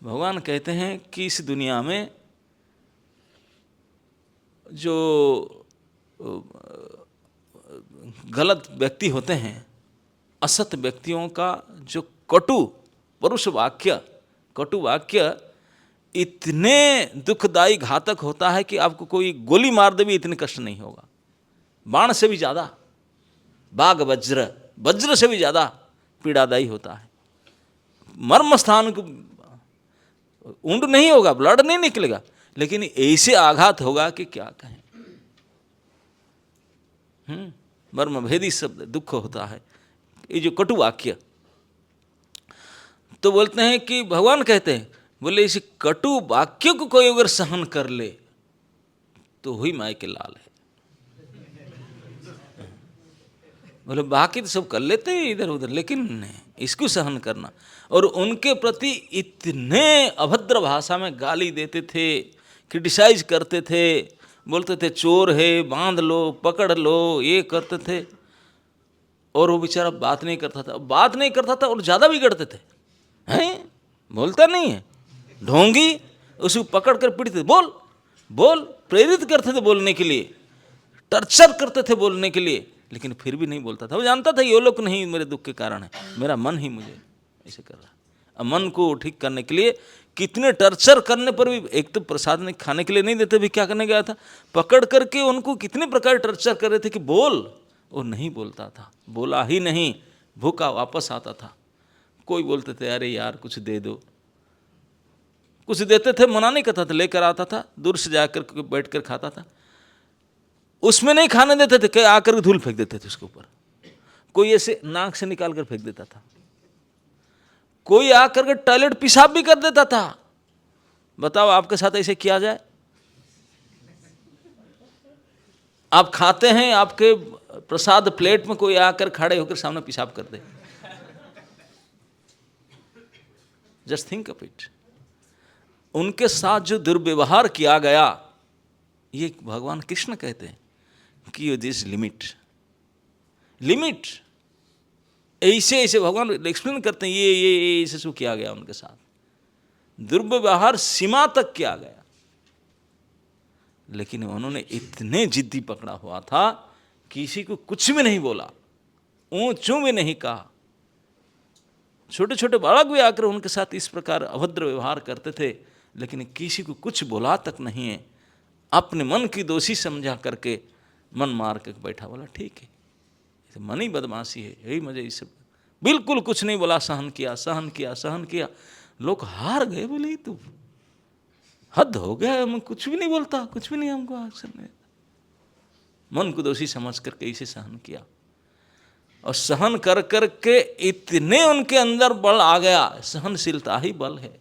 भगवान कहते हैं कि इस दुनिया में जो गलत व्यक्ति होते हैं, असत व्यक्तियों का जो कटु परुष वाक्य, कटु वाक्य इतने दुखदाई घातक होता है कि आपको कोई गोली मार दे भी इतने कष्ट नहीं होगा। बाण से भी ज़्यादा, बाघ वज्र, वज्र से भी ज़्यादा पीड़ादायी होता है। मर्म स्थान को ऊंड नहीं होगा, ब्लड नहीं निकलेगा, लेकिन ऐसे आघात होगा कि क्या कहें। मर्म भेदी शब्द दुख होता है, ये जो कटु वाक्य। तो बोलते हैं कि भगवान कहते हैं, बोले इस कटु वाक्य को कोई अगर सहन कर ले तो हुई माई के लाल है। बोले बाकी तो सब कर लेते हैं इधर उधर, लेकिन इसको सहन करना। और उनके प्रति इतने अभद्र भाषा में गाली देते थे, क्रिटिसाइज करते थे, बोलते थे चोर है, बांध लो, पकड़ लो, ये करते थे। और वो बेचारा बात नहीं करता था, बात नहीं करता था, और ज़्यादा बिगड़ते थे। हैं, बोलता नहीं है, ढोंगी, उसको पकड़ कर पीटते, बोल बोल, प्रेरित करते थे बोलने के लिए, टर्चर करते थे बोलने के लिए, लेकिन फिर भी नहीं बोलता था। वो जानता था ये लोग नहीं मेरे दुख के कारण है, मेरा मन ही मुझे ऐसे कर रहा है। अब मन को ठीक करने के लिए कितने टर्चर करने पर भी, एक तो प्रसाद नहीं खाने के लिए नहीं देते भी, क्या करने गया था, पकड़ करके उनको कितने प्रकार टर्चर कर रहे थे कि बोल, वो नहीं बोलता था, बोला ही नहीं, भूखा वापस आता था। कोई बोलते थे अरे यार कुछ दे दो, कुछ देते थे, मना नहीं करता था, लेकर आता था, दूर से जाकर बैठ कर खाता था। उसमें नहीं खाने देते थे, कहीं आकर धूल फेंक देते थे उसके ऊपर, कोई ऐसे नाक से निकाल कर फेंक देता था, कोई आकर के टॉयलेट पेशाब भी कर देता था। बताओ आपके साथ ऐसे किया जाए? आप खाते हैं, आपके प्रसाद प्लेट में कोई आकर खड़े होकर सामने पेशाब कर दे, जस्ट थिंक ऑफ इट। उनके साथ जो दुर्व्यवहार किया गया, ये भगवान कृष्ण कहते हैं कि दिस लिमिट, लिमिट ऐसे ऐसे भगवान एक्सप्लेन करते हैं, ये ऐसे शो किया गया उनके साथ, दुर्व्यवहार सीमा तक किया गया। लेकिन उन्होंने इतने जिद्दी पकड़ा हुआ था, किसी को कुछ भी नहीं बोला, ऊंचू भी नहीं कहा। छोटे छोटे बालक भी आकर उनके साथ इस प्रकार अभद्र व्यवहार करते थे, लेकिन किसी को कुछ बोला तक नहीं है। अपने मन की दोषी समझा करके मन मार के बैठा, बोला ठीक है, मन ही बदमाशी है, यही मजे इसे, बिल्कुल कुछ नहीं बोला, सहन किया सहन किया सहन किया। लोग हार गए, बोले तू हद हो गया, हम कुछ भी नहीं बोलता, कुछ भी नहीं हमको एक्शन नहीं। मन को दोषी समझ करके इसे सहन किया, और सहन कर करके इतने उनके अंदर बल आ गया, सहनशीलता ही बल है।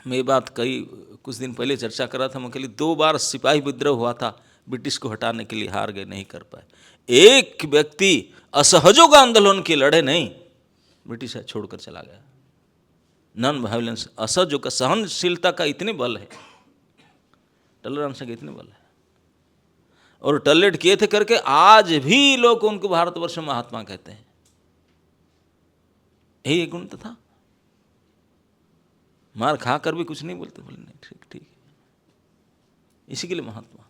मैं बात कुछ दिन पहले चर्चा कर रहा था, मैं कहली 2 बार सिपाही विद्रोह हुआ था, ब्रिटिश को हटाने के लिए हार गए, नहीं कर पाए। एक व्यक्ति असहयोग आंदोलन के लड़े नहीं, ब्रिटिश छोड़कर चला गया। नॉन वायलेंस, असहयोग का, सहनशीलता का इतने बल है, टॉलरेंस का इतने बल है, और टॉलरेट किए थे करके आज भी लोग उनको भारतवर्ष में महात्मा कहते हैं। यही एक गुण तो था, मार खाकर भी कुछ नहीं बोलते, बोले नहीं ठीक ठीक है, इसी के लिए महात्मा।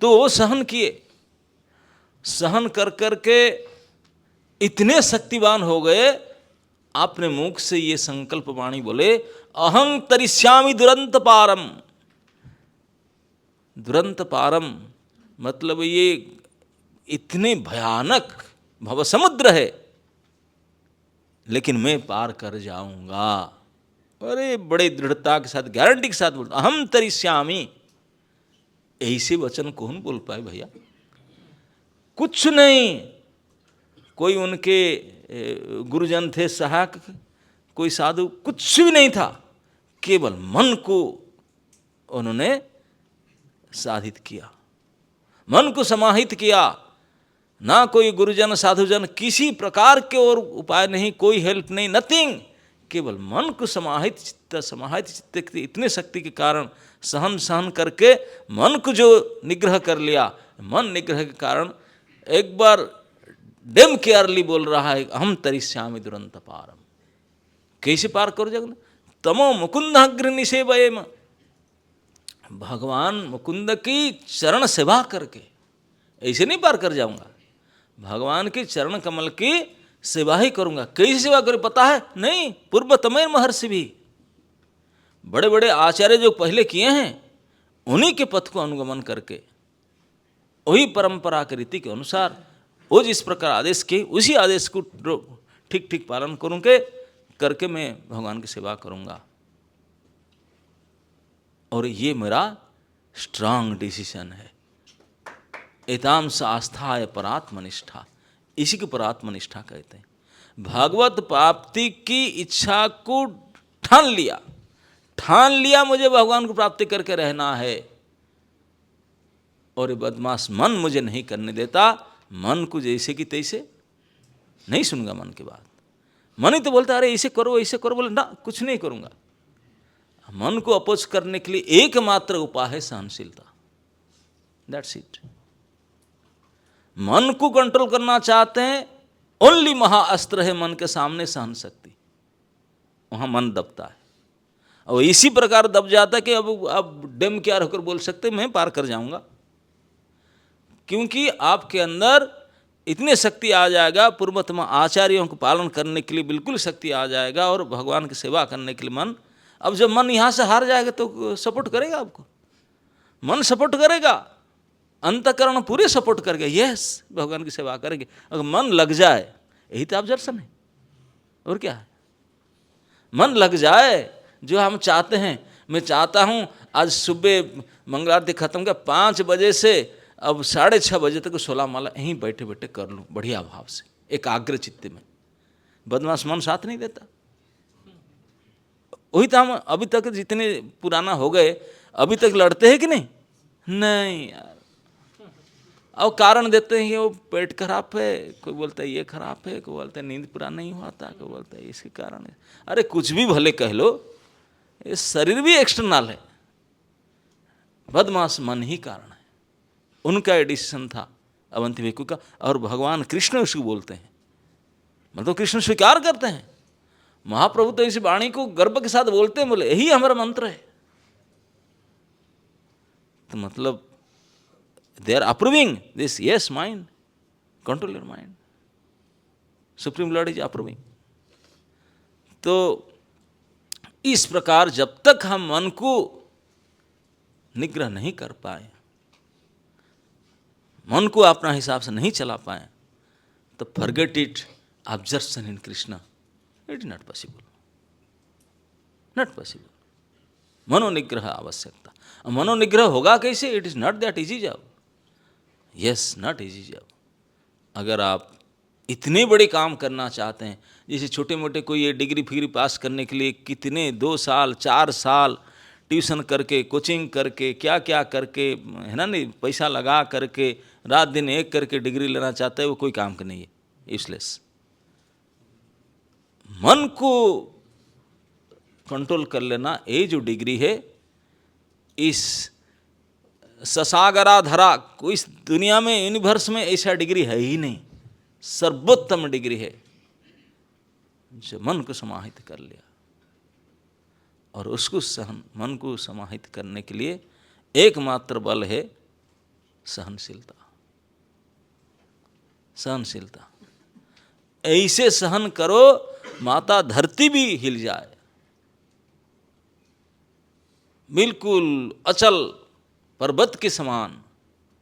तो वो सहन किए, सहन कर करके इतने शक्तिवान हो गए, आपने मुख से ये संकल्प वाणी बोले, अहं तरिष्यामि दुरंत पारम। दुरंत पारम मतलब ये इतने भयानक भव समुद्र है, लेकिन मैं पार कर जाऊंगा। अरे बड़े दृढ़ता के साथ, गारंटी के साथ बोलता, अहम तरिष्यामि। ऐसे वचन कौन बोल पाए भैया? कुछ नहीं, कोई उनके गुरुजन थे, सहायक, कोई साधु, कुछ भी नहीं था, केवल मन को उन्होंने साधित किया, मन को समाहित किया। ना कोई गुरुजन साधुजन, किसी प्रकार के और उपाय नहीं, कोई हेल्प नहीं, नथिंग, केवल मन को समाहित चित्त इतने शक्ति के कारण सहन करके मन को जो निग्रह कर लिया, मन निग्रह के कारण एक बार डेम केयरली बोल रहा है, अहम तरिष्यामि दुरंत पारम। कैसे पार करो जगन? तमो मुकुंद अग्र निसेवयेम। भगवान मुकुंद की चरण सेवा करके ऐसे नहीं पार कर जाऊंगा, भगवान के चरण कमल की सेवा ही करूंगा। कैसे सेवा करूं पता है? नहीं, पूर्व तमेर महर्षि भी, बड़े बड़े आचार्य जो पहले किए हैं, उन्हीं के पथ को अनुगमन करके, वही परंपरा के रीति के अनुसार वो जिस प्रकार आदेश किए, उसी आदेश को ठीक ठीक पालन करूँगे करके मैं भगवान की सेवा करूँगा। और ये मेरा स्ट्रांग डिसीजन है। एताम स आस्थाय परात्मनिष्ठा, इसी को परात्मनिष्ठा कहते हैं। भागवत प्राप्ति की इच्छा को ठान लिया मुझे भगवान को प्राप्ति करके रहना है, और ये बदमाश मन मुझे नहीं करने देता। मन को जैसे कि तैसे नहीं सुनूंगा मन की बात। मन ही तो बोलता अरे ऐसे करो ऐसे करो, बोले ना कुछ नहीं करूंगा। मन को अपोज करने के लिए एकमात्र उपाय है सहनशीलता, दैट्स इट। मन को कंट्रोल करना चाहते हैं, ओनली महाअस्त्र है मन के सामने सहन शक्ति। वहां मन दबता है, और इसी प्रकार दब जाता है कि अब डेम क्या होकर बोल सकते मैं पार कर जाऊंगा। क्योंकि आपके अंदर इतने शक्ति आ जाएगा, पूर्वतम आचार्यों को पालन करने के लिए बिल्कुल शक्ति आ जाएगा, और भगवान की सेवा करने के लिए मन। अब जब मन यहाँ से हार जाएगा तो सपोर्ट करेगा आपको, मन सपोर्ट करेगा, अंतःकरण पूरे सपोर्ट करेगा, यस भगवान की सेवा करेंगे। अगर मन लग जाए, यही तो ऑब्जर्वेशन है, और क्या है। मन लग जाए, जो हम चाहते हैं। मैं चाहता हूँ आज सुबह मंगल आरती खत्म कर 5 बजे से अब 6:30 बजे तक 16 माला यहीं बैठे बैठे कर लूँ बढ़िया भाव से, एकाग्र चित्त में। बदमाश मन साथ नहीं देता। वही तो हम अभी तक जितने पुराना हो गए, अभी तक लड़ते हैं कि नहीं? नहीं यार। अब कारण देते हैं कि वो पेट खराब है, कोई बोलता है ये खराब है, कोई बोलता है नींद पूरा नहीं हुआ, कोई बोलता है इसके कारण है। अरे कुछ भी भले कह लो, ये शरीर भी एक्सटर्नल है, बदमाश मन ही कारण है। उनका ये डिसीजन था अवंती भिक्खु का, और भगवान कृष्ण उसको बोलते हैं, मतलब कृष्ण स्वीकार करते हैं। महाप्रभु तो इस वाणी को गर्व के साथ बोलते हैं, बोले यही हमारा मंत्र है। तो मतलब they are approving this, yes mind, control your mind, supreme lord is approving। तो इस प्रकार जब तक हम मन को निग्रह नहीं कर पाए, मन को अपना हिसाब से नहीं चला पाए, तो forget it, obsession in Krishna, it is not possible, not possible। मनोनिग्रह आवश्यकता। मनोनिग्रह होगा कैसे? It is not that easy job, yes not easy job. अगर आप इतने बड़े काम करना चाहते हैं, जैसे छोटे मोटे कोई ये डिग्री फिग्री पास करने के लिए कितने 2 साल 4 साल ट्यूशन करके, कोचिंग करके, क्या क्या करके, है ना, नहीं पैसा लगा करके, रात दिन एक करके डिग्री लेना चाहता है, वो कोई काम का नहीं है, यूजलेस। मन को कंट्रोल कर लेना, ये जो डिग्री है, इस ससागराधरा कोई इस दुनिया में, यूनिवर्स में ऐसा डिग्री है ही नहीं, सर्वोत्तम डिग्री है जो मन को समाहित कर लिया। और उसको मन को समाहित करने के लिए एकमात्र बल है सहनशीलता। सहनशीलता ऐसे सहन करो माता धरती भी हिल जाए, बिल्कुल अचल पर्वत के समान,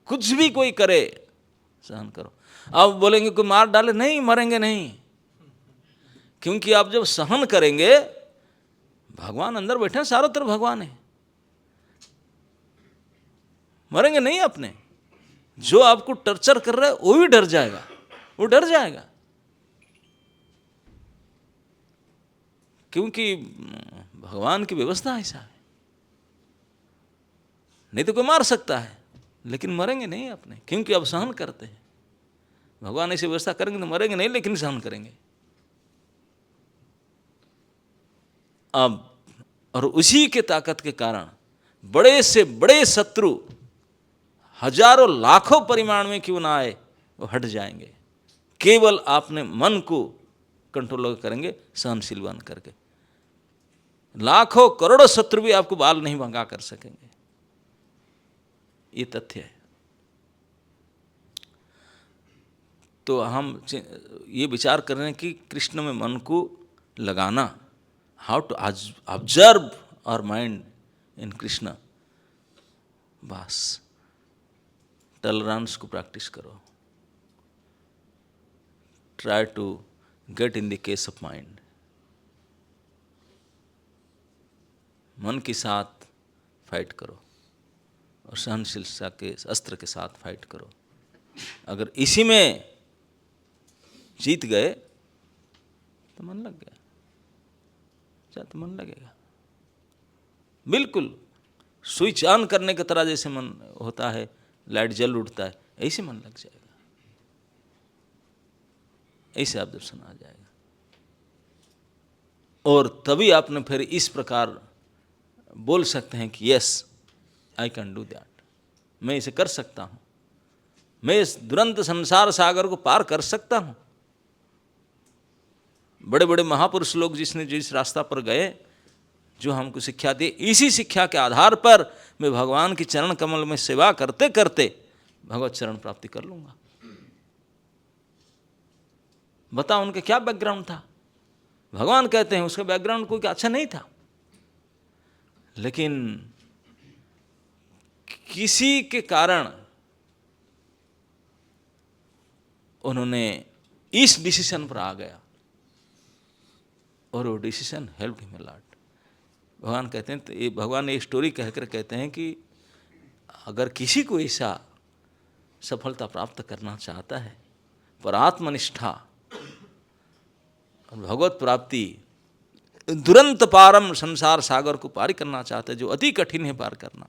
कुछ भी कोई करे सहन करो। अब बोलेंगे कोई मार डाले, नहीं, मरेंगे नहीं, क्योंकि आप जब सहन करेंगे, भगवान अंदर बैठे हैं, चारों तरफ भगवान है, मरेंगे नहीं अपने। जो आपको टर्चर कर रहा है वो भी डर जाएगा, वो डर जाएगा, क्योंकि भगवान की व्यवस्था ऐसा है। नहीं तो कोई मार सकता है, लेकिन मरेंगे नहीं अपने, क्योंकि अब सहन करते हैं। भगवान ऐसी व्यवस्था करेंगे तो मरेंगे नहीं, लेकिन सहन करेंगे। अब और उसी के ताकत के कारण बड़े से बड़े शत्रु हजारों लाखों परिमाण में क्यों ना आए, वो हट जाएंगे, केवल आपने मन को कंट्रोल करेंगे, सहनशील बन करके। लाखों करोड़ों शत्रु भी आपको बाल नहीं भंगा कर सकेंगे, ये तथ्य है। तो हम ये विचार कर रहे हैं कि कृष्ण में मन को लगाना, how to observe our mind in Krishna. बस टॉलरेंस को प्रैक्टिस करो, try to get in the case of mind. मन के साथ फाइट करो और सहनशीलता के अस्त्र के साथ फाइट करो। अगर इसी में जीत गए तो मन लग गया, तो मन लगेगा। बिल्कुल स्विच ऑन करने की तरह जैसे मन होता है, लाइट जल उठता है, ऐसे मन लग जाएगा, ऐसे आप दर्शन आ जाएगा। और तभी आपने फिर इस प्रकार बोल सकते हैं कि yes I can do that, मैं इसे कर सकता हूँ, मैं इस दुरंत संसार सागर को पार कर सकता हूँ। बड़े बड़े महापुरुष लोग जिसने जिस रास्ता पर गए, जो हमको शिक्षा दी, इसी शिक्षा के आधार पर मैं भगवान की चरण कमल में सेवा करते करते भगवत चरण प्राप्ति कर लूँगा। बताओ उनके क्या बैकग्राउंड था। भगवान कहते हैं उसका बैकग्राउंड कोई अच्छा नहीं था, लेकिन किसी के कारण उन्होंने इस डिसीजन पर आ गया और वो decision help him a lot. भगवान कहते हैं, तो ये भगवान एक स्टोरी कहकर कहते हैं कि अगर किसी को ऐसा सफलता प्राप्त करना चाहता है, पर आत्मनिष्ठा और भगवत प्राप्ति, दुरंत पारम संसार सागर को पार करना चाहता है, जो अति कठिन है पार करना,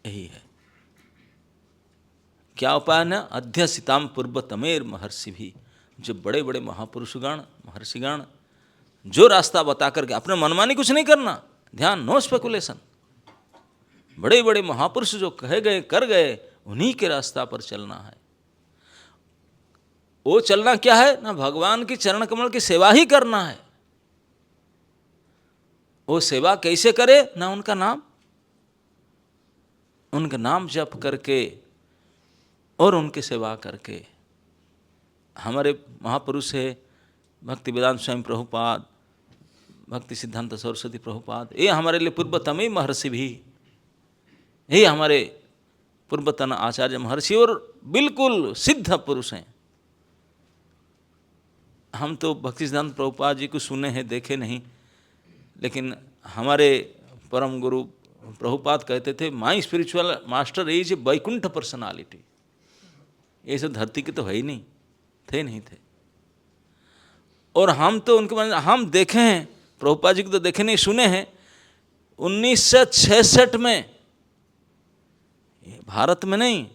यही है। क्या उपाय न अध्यसिताम पूर्वतमेर महर्षि भी, जो बड़े बड़े महापुरुषगण महर्षिगण जो रास्ता बता करके, अपने मनमानी कुछ नहीं करना, ध्यान, नो स्पेकुलेशन, बड़े बड़े महापुरुष जो कहे गए कर गए उन्हीं के रास्ता पर चलना है। वो चलना क्या है ना, भगवान की चरण कमल की सेवा ही करना है। वो सेवा कैसे करे ना, उनका नाम जप करके और उनकी सेवा करके। हमारे महापुरुष है भक्ति वेदांत स्वामी प्रभुपाद, भक्ति सिद्धांत सरस्वती प्रभुपाद, ये हमारे लिए पूर्वतम ही महर्षि भी, ये हमारे पूर्वतन आचार्य महर्षि और बिल्कुल सिद्ध पुरुष हैं। हम तो भक्ति सिद्धांत प्रभुपाद जी को सुने हैं, देखे नहीं, लेकिन हमारे परम गुरु प्रभुपाद कहते थे, my spiritual master is a Vaikuntha personality. ये सब धरती के तो है ही नहीं थे। और हम तो उनके बारे में हम देखे हैं, प्रभुपाद जी को तो देखे नहीं, सुने हैं। 1966 में, भारत में नहीं,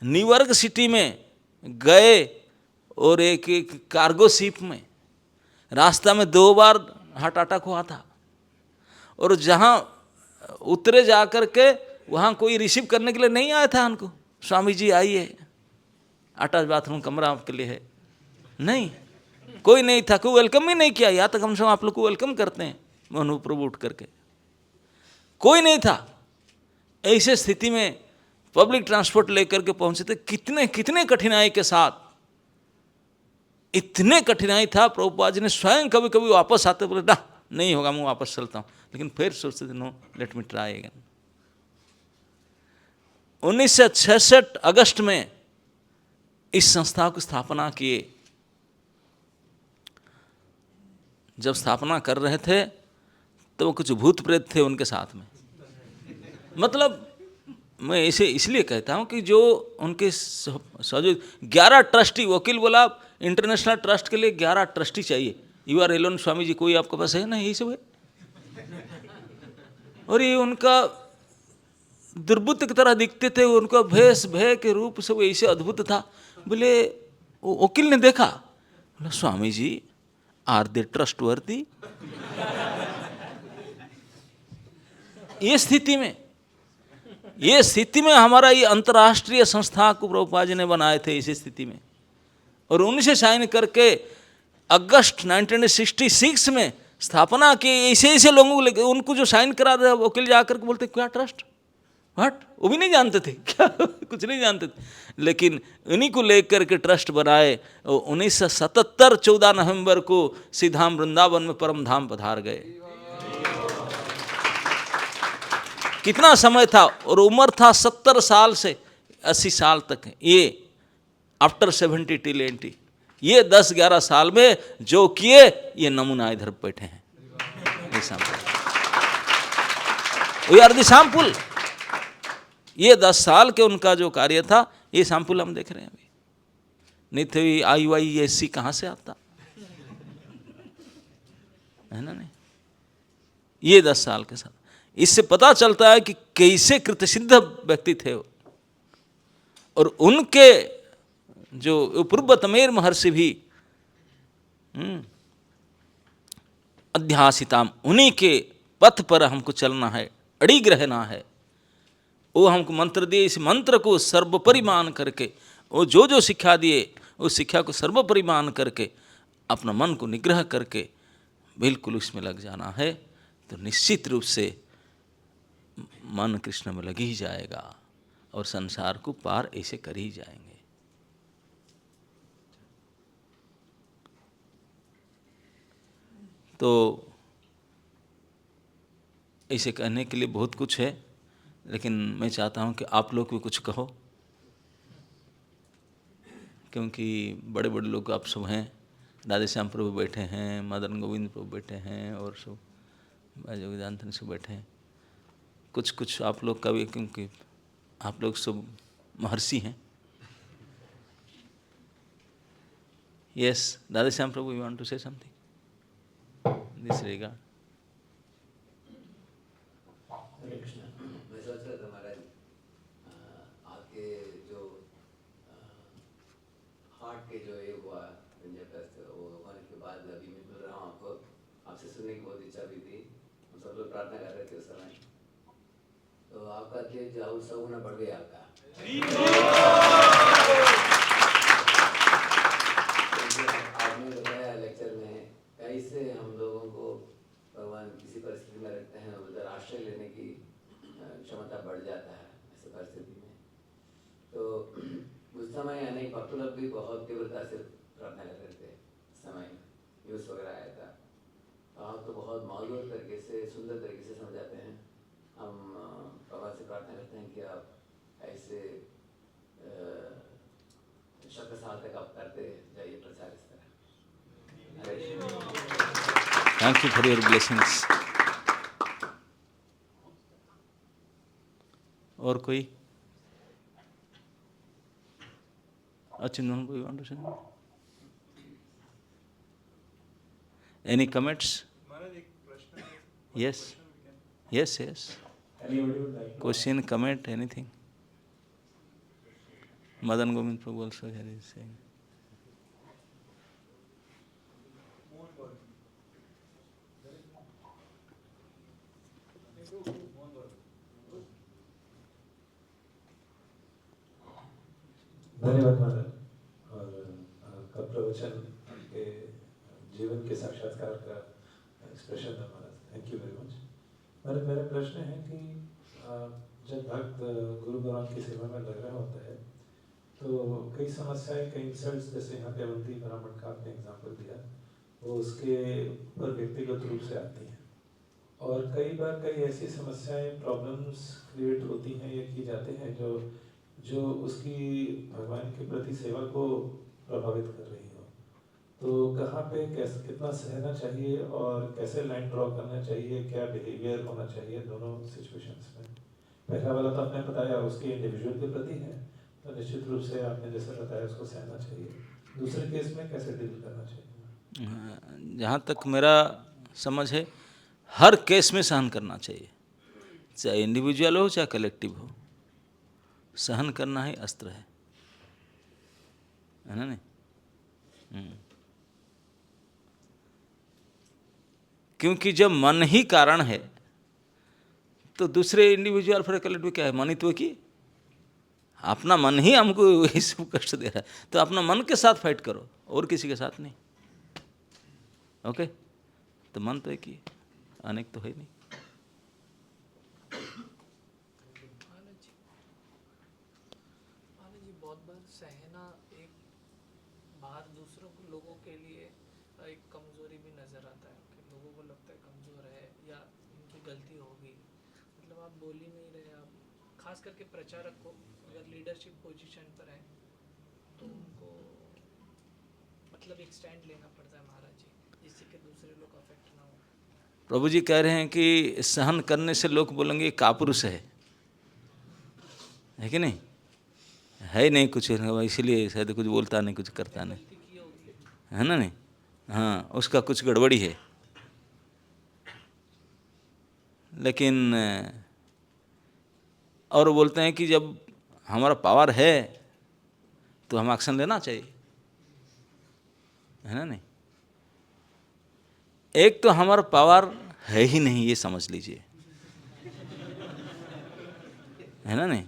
न्यूयॉर्क सिटी में गए और एक कार्गो शिप में रास्ता में 2 बार हार्ट अटैक हुआ था, और जहाँ उतरे जा कर के वहाँ कोई रिसीव करने के लिए नहीं आया था उनको, स्वामी जी आइए, अटैच बाथरूम कमरा आपके लिए है, नहीं, कोई नहीं था, कोई वेलकम ही नहीं किया। या तो कम से कम आप लोग को वेलकम करते हैं मोहन प्रभु उठ करके, कोई नहीं था। ऐसे स्थिति में पब्लिक ट्रांसपोर्ट लेकर के पहुंचे थे, कितने कठिनाई के साथ, इतने कठिनाई था। प्रभुपाद जी ने स्वयं कभी कभी वापस आते बोले, ना नहीं होगा, मैं वापस चलता हूँ, लेकिन फिर सोचते थे, no let me try again. 1966 अगस्त में इस संस्था की स्थापना किए। जब स्थापना कर रहे थे तो कुछ भूत प्रेत थे उनके साथ में। मतलब मैं इसे इसलिए कहता हूँ कि जो उनके 11 ट्रस्टी, वकील बोला इंटरनेशनल ट्रस्ट के लिए 11 ट्रस्टी चाहिए, you are alone Swami ji, कोई आपके पास है ना, यही सब है। और ये उनका दुर्बुद्ध की तरह दिखते थे, उनका भेष भय के रूप सब ऐसे अद्भुत था। बोले, वो वकील ने देखा, बोला Swami ji are they trustworthy. ये स्थिति में हमारा ये अंतर्राष्ट्रीय संस्था को प्रभुपाद जी ने बनाए थे इसी स्थिति में, और उनसे साइन करके अगस्त 1966 में स्थापना की। ऐसे लोगों को लेकर उनको जो साइन करा रहे वकील जाकर के बोलते, क्या ट्रस्ट, व्हाट, वो भी नहीं जानते थे क्या, कुछ नहीं जानते थे, लेकिन उन्हीं को लेकर के ट्रस्ट बनाए। 1977 14 नवंबर को सीधाम वृंदावन में परम धाम पधार गए। कितना समय था, और उम्र था 70 साल से 80 साल तक। ये आफ्टर 70 till 80, ये 10-11 साल में जो किए, ये नमूना इधर बैठे हैं। We are the sample. ये 10 साल के उनका जो कार्य था, ये सैंपल हम देख रहे हैं अभी। नहीं तो IYSC कहाँ से आता है ना, नहीं, ये 10 साल के साथ। इससे पता चलता है कि कैसे कृतसिद्ध व्यक्ति थे वो। और उनके जो पूर्वतमेर महर्षि भी अध्यासिताम, उन्हीं के पथ पर हमको चलना है, अड़िग रहना है। वो हमको मंत्र दिए, इस मंत्र को सर्वोपरि मान करके, वो जो शिक्षा दिए उस शिक्षा को सर्वोपरि मान करके अपना मन को निग्रह करके बिल्कुल उसमें लग जाना है, तो निश्चित रूप से मन कृष्ण में लग ही जाएगा। और संसार को पार ऐसे कर ही जाएंगे। तो ऐसे कहने के लिए बहुत कुछ है, लेकिन मैं चाहता हूँ कि आप लोग भी कुछ कहो, क्योंकि बड़े बड़े लोग आप सब हैं। राधे श्याम प्रभु बैठे हैं, मदन गोविंद प्रभु बैठे हैं, और सब योगदान सब बैठे हैं। कुछ कुछ आप लोग का भी, क्योंकि आप लोग सब महर्षि हैं। Yes, Radhe Shyam Prabhu, you want to say something this regard? मैं सोच रहा था महाराज, आपके जो हार्ट के जो ये हुआ वो होने के बाद अभी मैं मिल रहा हूँ आपको, आपसे सुनने की बहुत इच्छा भी थी। हम सब लोग प्रार्थना कर रहे थे उस समय, तो आपका तेज उत्सव गुना बढ़ गया आपका। आपने बताया लेक्चर में कैसे हम लोगों को भगवान किसी परिस्थिति में रखते हैं, उधर आश्रय लेने की क्षमता बढ़ जाता है ऐसे परिस्थिति में। तो उस समय अनेक भक्त लोग भी बहुत तीव्रता से प्रार्थना कर रहे थे। समय न्यूज़ वगैरह आया था, तो आप तो बहुत मौजूद तरीके से, सुंदर तरीके से समझाते हैं। हम भगवान से प्रार्थना करते हैं कि आप ऐसे शब्द साल तक आप करते जाइए प्रचार इस तरह। Thank you for your blessings. और कोई? Achindan, you want to say? Any comments? Yes. Yes, yes. Anybody would like to? Question, comment, anything? Madan Govind Prabhu also here is saying. धन्यवाद महाराज, और आपका प्रवचन के जीवन के साक्षात्कार का एक्सप्रेशन है महाराज। Thank you very much. मेरा प्रश्न है कि जब भक्त गुरु भगवान की सेवा में लग रहा होता है तो कई समस्याएं, कई इंसल्ट्स, जैसे यहाँ पे अवंती ब्राह्मण का आपने एग्जाम्पल दिया, वो उसके ऊपर व्यक्तिगत रूप से आती हैं, और कई बार कई ऐसी समस्याएं, प्रॉब्लम्स क्रिएट होती हैं या की जाते हैं जो उसकी भगवान के प्रति सेवा को प्रभावित कर रही हो। तो कहाँ पे कैसे, कितना सहना चाहिए और कैसे लाइन ड्रॉ करना चाहिए, क्या बिहेवियर होना चाहिए दोनों सिचुएशंस में? पहला वाला तो आपने बताया उसके इंडिविजुअल के प्रति है, तो निश्चित रूप से आपने जैसे बताया उसको सहना चाहिए। दूसरे केस में कैसे डील करना चाहिए? जहाँ तक मेरा समझ है, हर केस में सहन करना चाहिए, चाहे इंडिविजुअल हो चाहे कलेक्टिव हो। सहन करना ही अस्त्र है ना? नहीं, क्योंकि जब मन ही कारण है तो दूसरे इंडिविजुअल फिर कलेक्टिव क्या है? मन ही तो की, अपना मन ही हमको ये सब कष्ट दे रहा है, तो अपना मन के साथ फाइट करो और किसी के साथ नहीं। ओके, तो मन तो एक ही, अनेक तो है नहीं। बहुत बार सहना एक बाहर दूसरों को, लोगों के लिए एक कमजोरी भी नजर आता है कि लोगों को लगता है कमजोर है या इनकी गलती होगी। मतलब आप बोल ही नहीं रहे, आप खास करके प्रचारक को अगर लीडरशिप पोजीशन पर है तो उनको मतलब एक स्टैंड लेना पड़ता है महाराज जी, जिससे कि दूसरे लोग अफेक्ट ना हो। प्रभु जी कह रहे हैं कि सहन करने से लोग बोलेंगे कापुरुष है कि नहीं? है ही नहीं कुछ, इसलिए शायद कुछ बोलता नहीं, कुछ करता नहीं, है ना? नहीं, हाँ, उसका कुछ गड़बड़ी है। लेकिन और बोलते हैं कि जब हमारा पावर है तो हम एक्शन लेना चाहिए, है ना? नहीं, एक तो हमारा पावर है ही नहीं, ये समझ लीजिए, है ना? नहीं,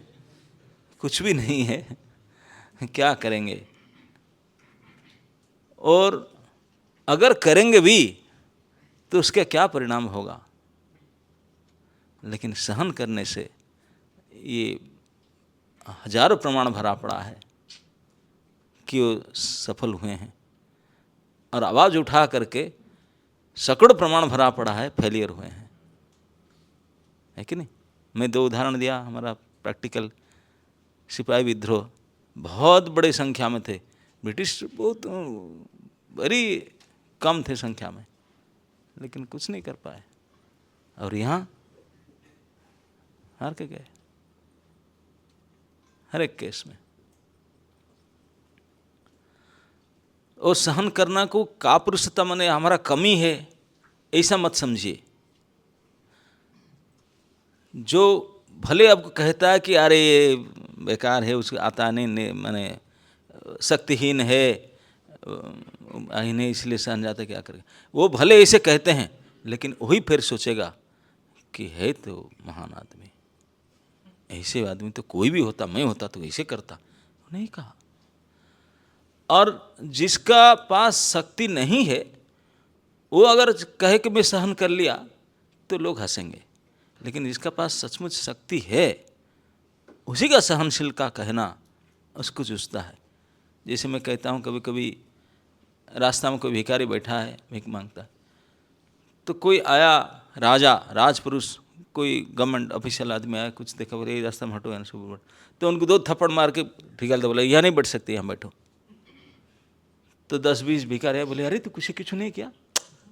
कुछ भी नहीं है, क्या करेंगे? और अगर करेंगे भी तो उसका क्या परिणाम होगा? लेकिन सहन करने से ये हजारों प्रमाण भरा पड़ा है कि वो सफल हुए हैं, और आवाज़ उठा करके सैकड़ों प्रमाण भरा पड़ा है फेलियर हुए हैं, है कि नहीं। मैं 2 उदाहरण दिया, हमारा प्रैक्टिकल सिपाही विद्रोह बहुत बड़े संख्या में थे, ब्रिटिश बहुत बड़ी कम थे संख्या में, लेकिन कुछ नहीं कर पाए, और यहाँ हार के गए हर एक केस में। और सहन करना को कापुरुषता माने हमारा कमी है ऐसा मत समझिए। जो भले आपको कहता है कि अरे ये बेकार है, उसको आता नहीं, माने शक्तिहीन है, नहीं इसलिए सहन जाता, क्या करेगा, वो भले ऐसे कहते हैं, लेकिन वही फिर सोचेगा कि है तो महान आदमी, ऐसे आदमी तो कोई भी होता, मैं होता तो ऐसे करता, नहीं कहा। और जिसका पास शक्ति नहीं है वो अगर कहे कि मैं सहन कर लिया तो लोग हंसेंगे, लेकिन जिसका पास सचमुच शक्ति है उसी का सहनशील का कहना उसको चुसता है। जैसे मैं कहता हूँ, कभी कभी रास्ता में कोई भिखारी बैठा है, भीख मांगता है, तो कोई आया, राजा, राजपुरुष, कोई गवर्नमेंट ऑफिशियल आदमी आया, कुछ देखा, बोले रास्ता में हटो, यहाँ से बैठ, तो उनको 2 थप्पड़ मार के भिखारी बोला यहाँ नहीं बैठ सकते, यहाँ बैठो। तो 10-20 भिखारी बोले अरे तू कुछ नहीं किया,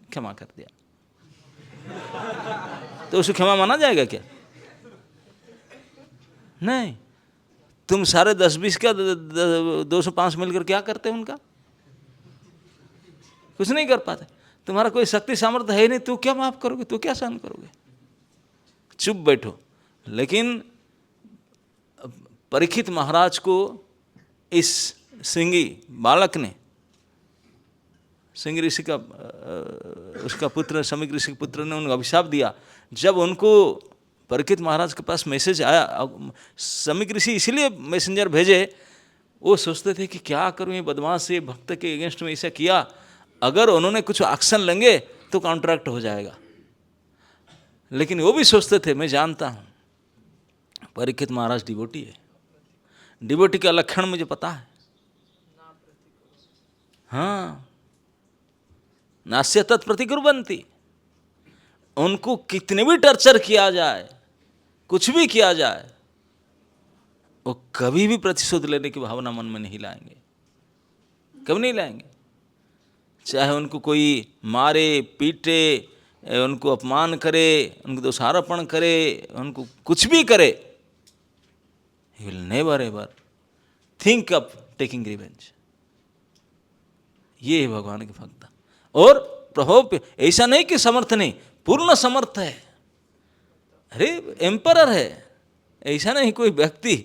क्षमा कर दिया, तो उसे क्षमा माना जाएगा क्या? नहीं। तुम सारे 10-20 का 205 मिलकर क्या करते हो उनका? कुछ नहीं कर पाते। तुम्हारा कोई शक्ति सामर्थ्य है नहीं, तू क्या माफ करोगे, तू क्या सहन करोगे? चुप बैठो। लेकिन परीक्षित महाराज को इस सिंगी बालक ने, सिंह ऋषि का उसका पुत्र, समीक ऋषि के पुत्र ने उनको अभिशाप दिया। जब उनको परीक्षित महाराज के पास मैसेज आया, समीक ऋषि इसीलिए मैसेंजर भेजे, वो सोचते थे कि क्या करूं, ये बदमाश ये भक्त के अगेंस्ट में ऐसा किया, अगर उन्होंने कुछ एक्शन लेंगे तो कॉन्ट्रैक्ट हो जाएगा। लेकिन वो भी सोचते थे, मैं जानता हूं परीक्षित महाराज डिवोटी है, डिवोटी का लक्षण मुझे पता है। हाँ, नास्य तत्प्रतिकुर्वन्ति, उनको कितने भी टर्चर किया जाए, कुछ भी किया जाए, वो कभी भी प्रतिशोध लेने की भावना मन में नहीं लाएंगे, कभी नहीं लाएंगे। चाहे उनको कोई मारे पीटे, उनको अपमान करे, उनको दोषारोपण करे, उनको कुछ भी करे, he will never ever think of taking revenge। ये है भगवान की भक्ता। और प्रभाव पे ऐसा नहीं कि समर्थ नहीं, पूर्ण समर्थ है। अरे एम्परर है, ऐसा नहीं कोई व्यक्ति,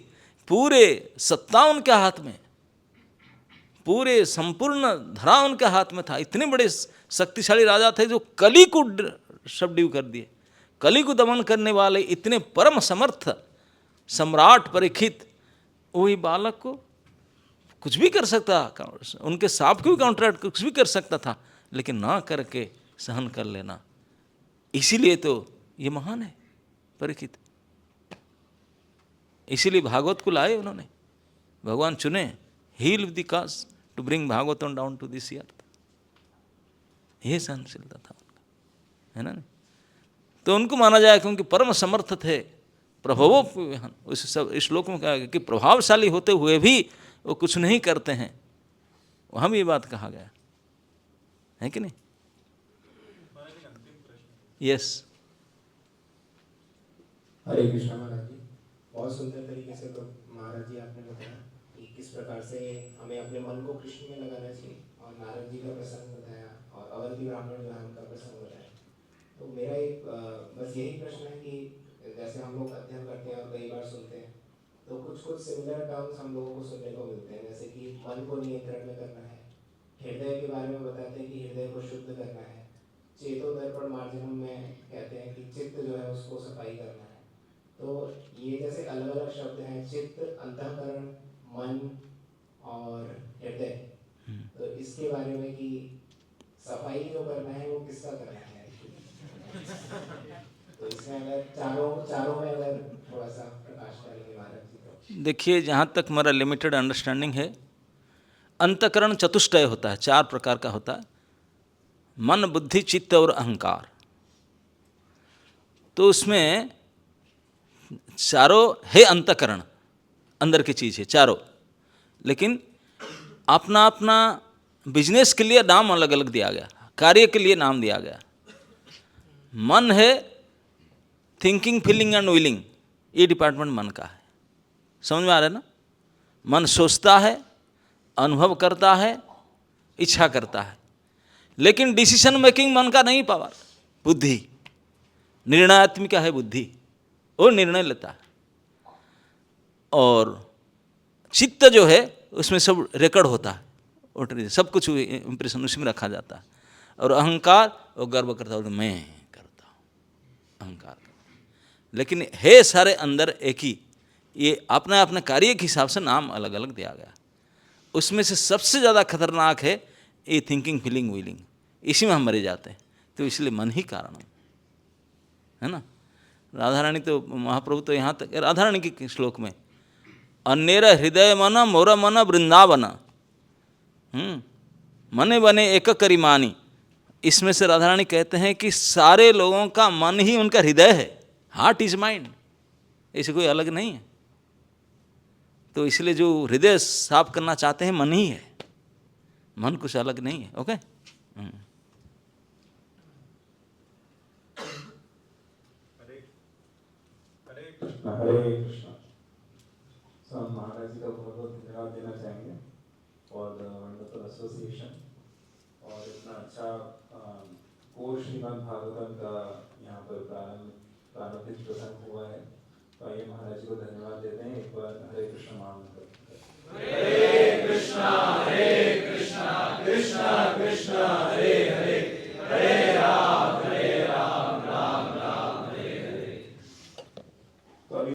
पूरे सत्ता उनके हाथ में, पूरे संपूर्ण धरा उनके हाथ में था। इतने बड़े शक्तिशाली राजा थे जो कली को सबड्यू कर दिए, कली को दमन करने वाले इतने परम समर्थ सम्राट परीक्षित, वही बालक को कुछ भी कर सकता, उनके सांप को भी काउंटर कुछ भी कर सकता था, लेकिन ना करके सहन कर लेना, इसीलिए तो ये महान है परीक्षित। इसीलिए भागवत को लाए उन्होंने, भगवान चुने, heal the cause to bring Bhagavatam down to this earth. ये सहनशीलता था उनका, है ना। तो उनको माना जाए क्योंकि परम समर्थ थे, प्रभावों उस सब श्लोक में कहा कि प्रभावशाली होते हुए भी वो कुछ नहीं करते हैं, वहाँ भी ये बात कहा गया है कि नहीं। यस। हरे कृष्णा महाराज जी, बहुत सुंदर तरीके से तो महाराज जी आपने बताया कि किस प्रकार से हमें अपने मन को कृष्ण में लगाना चाहिए, और नारद जी का प्रसंग बताया और अवंती ब्राह्मण जो है उनका प्रसंग बताया। तो मेरा एक बस यही प्रश्न है कि जैसे हम लोग अध्ययन करते हैं और कई बार सुनते हैं तो कुछ सिमिलर टर्म्स हम लोगों को सुनने को मिलते हैं, जैसे कि मन को नियंत्रण में करना है, हृदय के बारे में बताते हैं कि हृदय को शुद्ध करना है, चेतो दर्पण मार्जनम में कहते हैं कि चित्त जो है उसको सफाई करना है। तो ये जैसे अलग अलग शब्द हैं, चित्त, अंतःकरण, मन और हृदय, तो इसके बारे में कि सफाई जो करना है वो किसका करना है? तो इसमें अगर चारों में अगर थोड़ा सा प्रकाश डालेंगे महाराज जी तो। देखिए, जहाँ तक मेरा लिमिटेड अंडरस्टैंडिंग है, अंतकरण चतुष्टय होता है, 4 प्रकार का होता है, मन, बुद्धि, चित्त और अहंकार। तो उसमें चारों है अंतकरण, अंदर की चीज़ है चारों, लेकिन अपना अपना बिजनेस के लिए नाम अलग अलग दिया गया, कार्य के लिए नाम दिया गया। मन है थिंकिंग, फीलिंग एंड विलिंग, ये डिपार्टमेंट मन का है। समझ में आ रहा है ना? मन सोचता है, अनुभव करता है, इच्छा करता है, लेकिन डिसीजन मेकिंग मन का नहीं पावर, बुद्धि निर्णयात्मिका है, बुद्धि वो निर्णय लेता है। और चित्त जो है उसमें सब रिकॉर्ड होता है, सब कुछ इंप्रेशन उसी में रखा जाता है। और अहंकार वो गर्व करता है, मैं करता हूँ, अहंकार करता। लेकिन है सारे अंदर एक ही, ये अपने अपने कार्य के हिसाब से नाम अलग अलग दिया गया। उसमें से सबसे ज़्यादा खतरनाक है ये थिंकिंग, फीलिंग, विलिंग, इसी में हम मरे जाते हैं। तो इसलिए मन ही कारण है ना। राधा रानी तो, महाप्रभु तो यहाँ तक, राधा रानी के श्लोक में अन्येर हृदय मन मोर मन वृंदावन, मने बने एक करिमानी, इसमें से राधा रानी कहते हैं कि सारे लोगों का मन ही उनका हृदय है, हार्ट इज माइंड, ऐसे कोई अलग नहीं है। तो इसलिए जो हृदय साफ करना चाहते हैं मन ही है, मन कुछ अलग नहीं है। ओके। हरे कृष्णा। हम महाराज जी का बहुत बहुत धन्यवाद देना चाहेंगे और वंडरफुल एसोसिएशन और इतना अच्छा कोर्स श्रीमद् भागवतम का यहाँ पर प्रारंभिक प्रसंग हुआ है। तो आइए महाराज जी को धन्यवाद देते हैं। एक बार हरे कृष्ण महामंत्र। हरे कृष्णा कृष्णा कृष्णा कृष्णा हरे